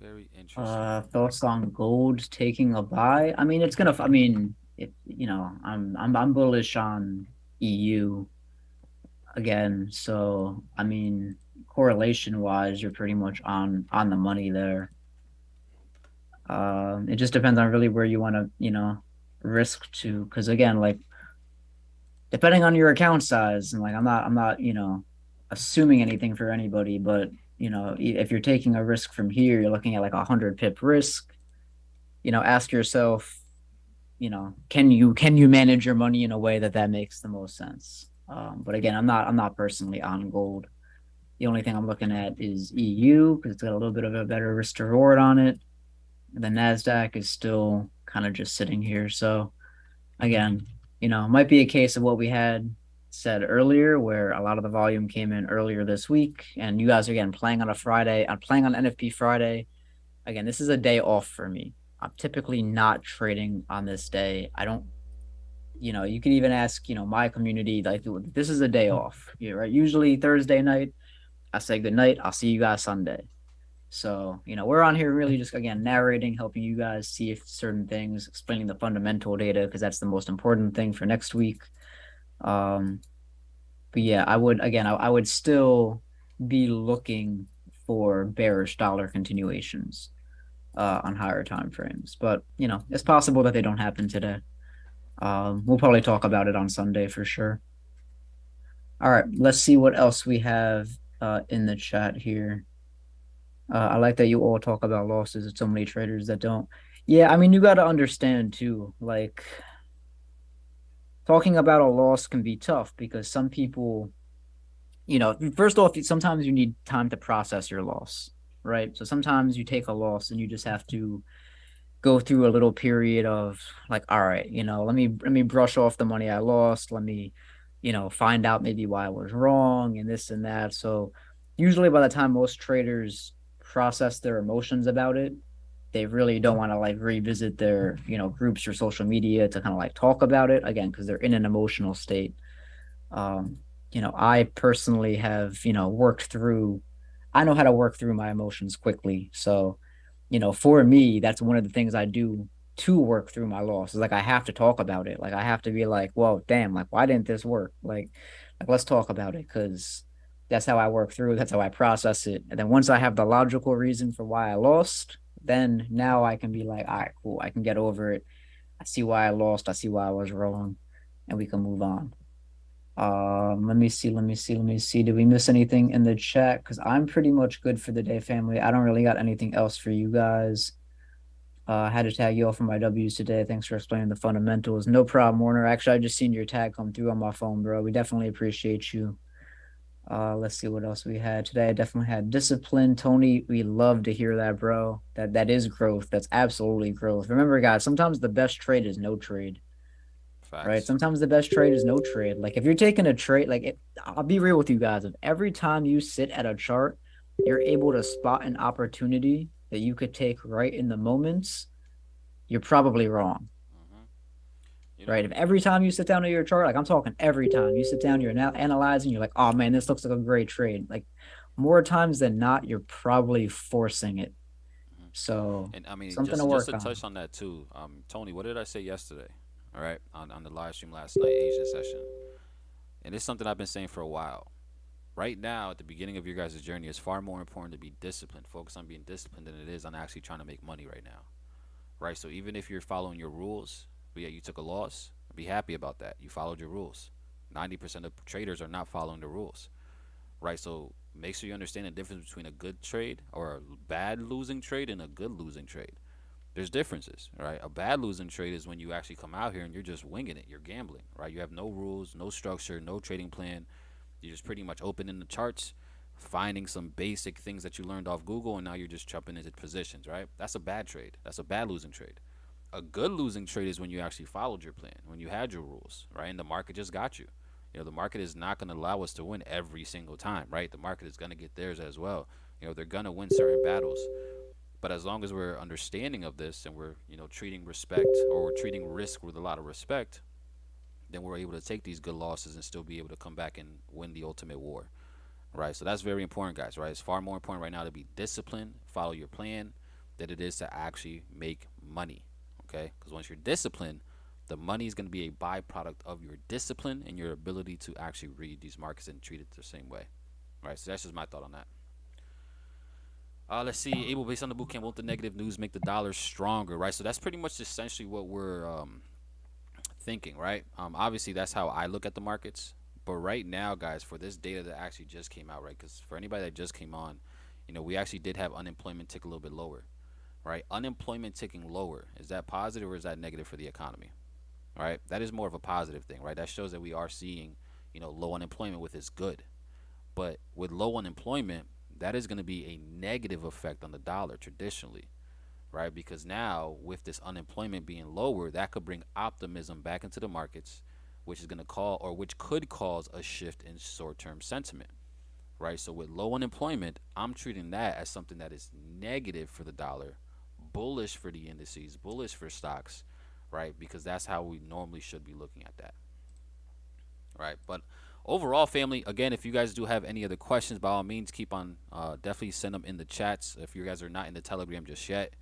S1: Very interesting.
S2: Thoughts on gold taking a buy? I mean, it's gonna. I mean, I'm bullish on EU again. So I mean, correlation wise, you're pretty much on the money there. It just depends on really where you want to, risk to. Because again, like depending on your account size, and like I'm not, assuming anything for anybody, but if you're taking a risk from here, you're looking at like 100 pip risk. Ask yourself, can you manage your money in a way that makes the most sense? But again, I'm not personally on gold. The only thing I'm looking at is EU because it's got a little bit of a better risk to reward on it. The Nasdaq is still kind of just sitting here. So again, might be a case of what we had said earlier, where a lot of the volume came in earlier this week, and you guys are again playing on a Friday. I'm playing on NFP Friday. Again, this is a day off for me. I'm typically not trading on this day. I don't, you can even ask, my community, like this is a day off. Right? Usually Thursday night, I say good night. I'll see you guys Sunday. So, we're on here really just again narrating, helping you guys see if certain things, explaining the fundamental data, because that's the most important thing for next week. But yeah, I would still be looking for bearish dollar continuations on higher time frames. But it's possible that they don't happen today. We'll probably talk about it on Sunday for sure. All right, let's see what else we have in the chat here. I like that you all talk about losses. It's so many traders that don't. Yeah, I mean, you got to understand too, like talking about a loss can be tough because some people, first off, sometimes you need time to process your loss, right? So sometimes you take a loss and you just have to go through a little period of like, all right, let me brush off the money I lost. Let me, find out maybe why I was wrong and this and that. So usually by the time most traders process their emotions about it, they really don't want to like revisit their, groups or social media to kind of like talk about it again, because they're in an emotional state. I personally have, worked through I know how to work through my emotions quickly. So, for me, that's one of the things I do to work through my loss. Is like I have to talk about it. Like I have to be like, "Whoa, damn! Like why didn't this work? Like let's talk about it," because that's how I work through. That's how I process it. And then once I have the logical reason for why I lost, then now I can be like, "All right, cool. I can get over it. I see why I lost. I see why I was wrong, and we can move on." Let me see. Did we miss anything in the chat? Because I'm pretty much good for the day, family. I don't really got anything else for you guys. I had to tag you all for my W's today. Thanks for explaining the fundamentals. No problem, Warner. Actually, I just seen your tag come through on my phone, bro. We definitely appreciate you. Let's see what else we had today. I definitely had discipline. Tony, we love to hear that, bro. That is growth. That's absolutely growth. Remember, guys, sometimes the best trade is no trade. Right.
S1: Facts.
S2: Sometimes the best trade is no trade. Like if you're taking a trade, I'll be real with you guys. If every time you sit at a chart, you're able to spot an opportunity that you could take right in the moments, you're probably wrong.
S1: Hmm. You know,
S2: Right. If every time you sit down to your chart, like I'm talking every time you sit down, you're now analyzing, you're like, oh man, this looks like a great trade. Like more times than not, you're probably forcing it.
S1: mhm.
S2: So
S1: And I mean,
S2: something to
S1: just
S2: work
S1: to
S2: on.
S1: touch on that too, Tony, what did I say yesterday? All right, on the live stream last night, Asian session, and it's something I've been saying for a while. Right now, at the beginning of your guys' journey, it's far more important to be disciplined, focus on being disciplined than it is on actually trying to make money right now. Right? So even if you're following your rules, but yet you took a loss, be happy about that. You followed your rules. 90% of traders are not following the rules. Right? So make sure you understand the difference between a good trade or a bad losing trade and a good losing trade. There's differences, right? A bad losing trade is when you actually come out here and you're just winging it. You're gambling, right? You have no rules, no structure, no trading plan. You're just pretty much opening the charts, finding some basic things that you learned off Google, and now you're just jumping into positions, right? That's a bad trade. That's a bad losing trade. A good losing trade is when you actually followed your plan, when you had your rules, right? And the market just got you. The market is not going to allow us to win every single time, right? The market is going to get theirs as well. They're going to win certain battles. But as long as we're understanding of this and we're, treating respect or we're treating risk with a lot of respect, then we're able to take these good losses and still be able to come back and win the ultimate war, right? So that's very important, guys, right? It's far more important right now to be disciplined, follow your plan, than it is to actually make money, okay? Because once you're disciplined, the money is going to be a byproduct of your discipline and your ability to actually read these markets and treat it the same way, right? So that's just my thought on that. Let's see. Able based on the boot camp, won't the negative news make the dollar stronger, right? So that's pretty much essentially what we're thinking, right? Obviously, that's how I look at the markets. But right now, guys, for this data that actually just came out, right? Because for anybody that just came on, we actually did have unemployment tick a little bit lower, right? Unemployment ticking lower. Is that positive or is that negative for the economy? Right? That is more of a positive thing, right? That shows that we are seeing, low unemployment, with is good. But with low unemployment, that is going to be a negative effect on the dollar traditionally, right? Because now with this unemployment being lower, that could bring optimism back into the markets, which is going to call or which could cause a shift in short-term sentiment, right? So with low unemployment, I'm treating that as something that is negative for the dollar, bullish for the indices, bullish for stocks, right? Because that's how we normally should be looking at that, right? But overall, family, again, if you guys do have any other questions, by all means, keep on definitely send them in the chats. If you guys are not in the Telegram just yet,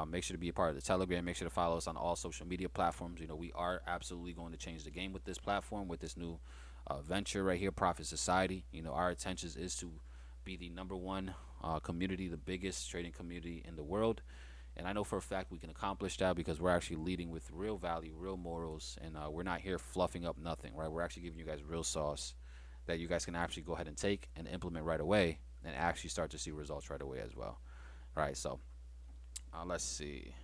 S1: make sure to be a part of the Telegram. Make sure to follow us on all social media platforms. We are absolutely going to change the game with this platform, with this new venture right here, Profit Society. Our intention is to be the number one community, the biggest trading community in the world. And I know for a fact we can accomplish that because we're actually leading with real value, real morals, and we're not here fluffing up nothing, right? We're actually giving you guys real sauce that you guys can actually go ahead and take and implement right away and actually start to see results right away as well. All right, so let's see.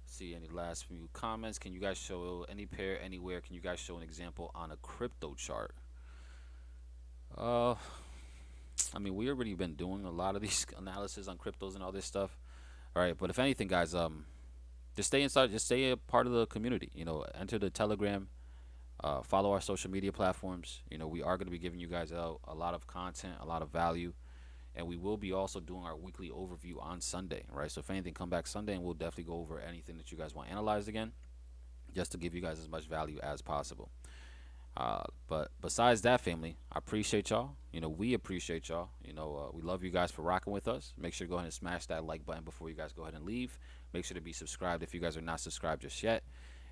S1: See any last few comments? Can you guys show any pair anywhere? Can you guys show an example on a crypto chart? Uh, I mean, we already been doing a lot of these analysis on cryptos and all this stuff. All right, but if anything, guys, just stay inside, just stay a part of the community. Enter the Telegram, follow our social media platforms. We are going to be giving you guys out a lot of content, a lot of value, and we will be also doing our weekly overview on Sunday, right? So if anything, come back Sunday, and we'll definitely go over anything that you guys want analyzed again, just to give you guys as much value as possible. But besides that, family, I appreciate y'all. We appreciate y'all. We love you guys for rocking with us. Make sure to go ahead and smash that like button before you guys go ahead and leave. Make sure to be subscribed if you guys are not subscribed just yet.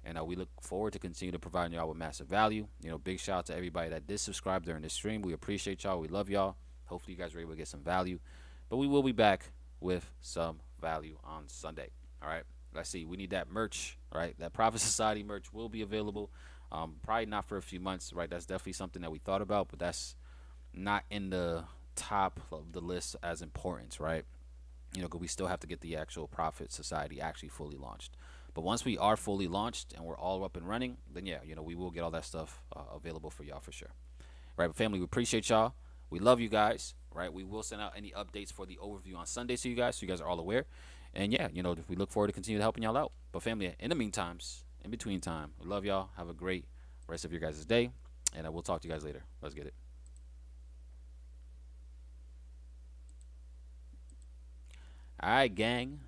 S1: And we look forward to continue to providing y'all with massive value. Big shout out to everybody that did subscribe during this stream. We appreciate y'all. We love y'all. Hopefully you guys were able to get some value. But we will be back with some value on Sunday. All right. Let's see. We need that merch. All right. That Profit Society merch will be available. Probably not for a few months. Right. That's definitely something that we thought about, but that's not in the top of the list as importance. Right. Because we still have to get the actual Profit Society actually fully launched. But once we are fully launched and we're all up and running, then yeah, we will get all that stuff available for y'all for sure. Right, but family, we appreciate y'all. We love you guys. Right, we will send out any updates for the overview on Sunday to you guys, so you guys are all aware. And yeah, we look forward to continue helping y'all out. But family, in the meantime, in between time, we love y'all. Have a great rest of your guys' day, and we'll talk to you guys later. Let's get it. All right, gang.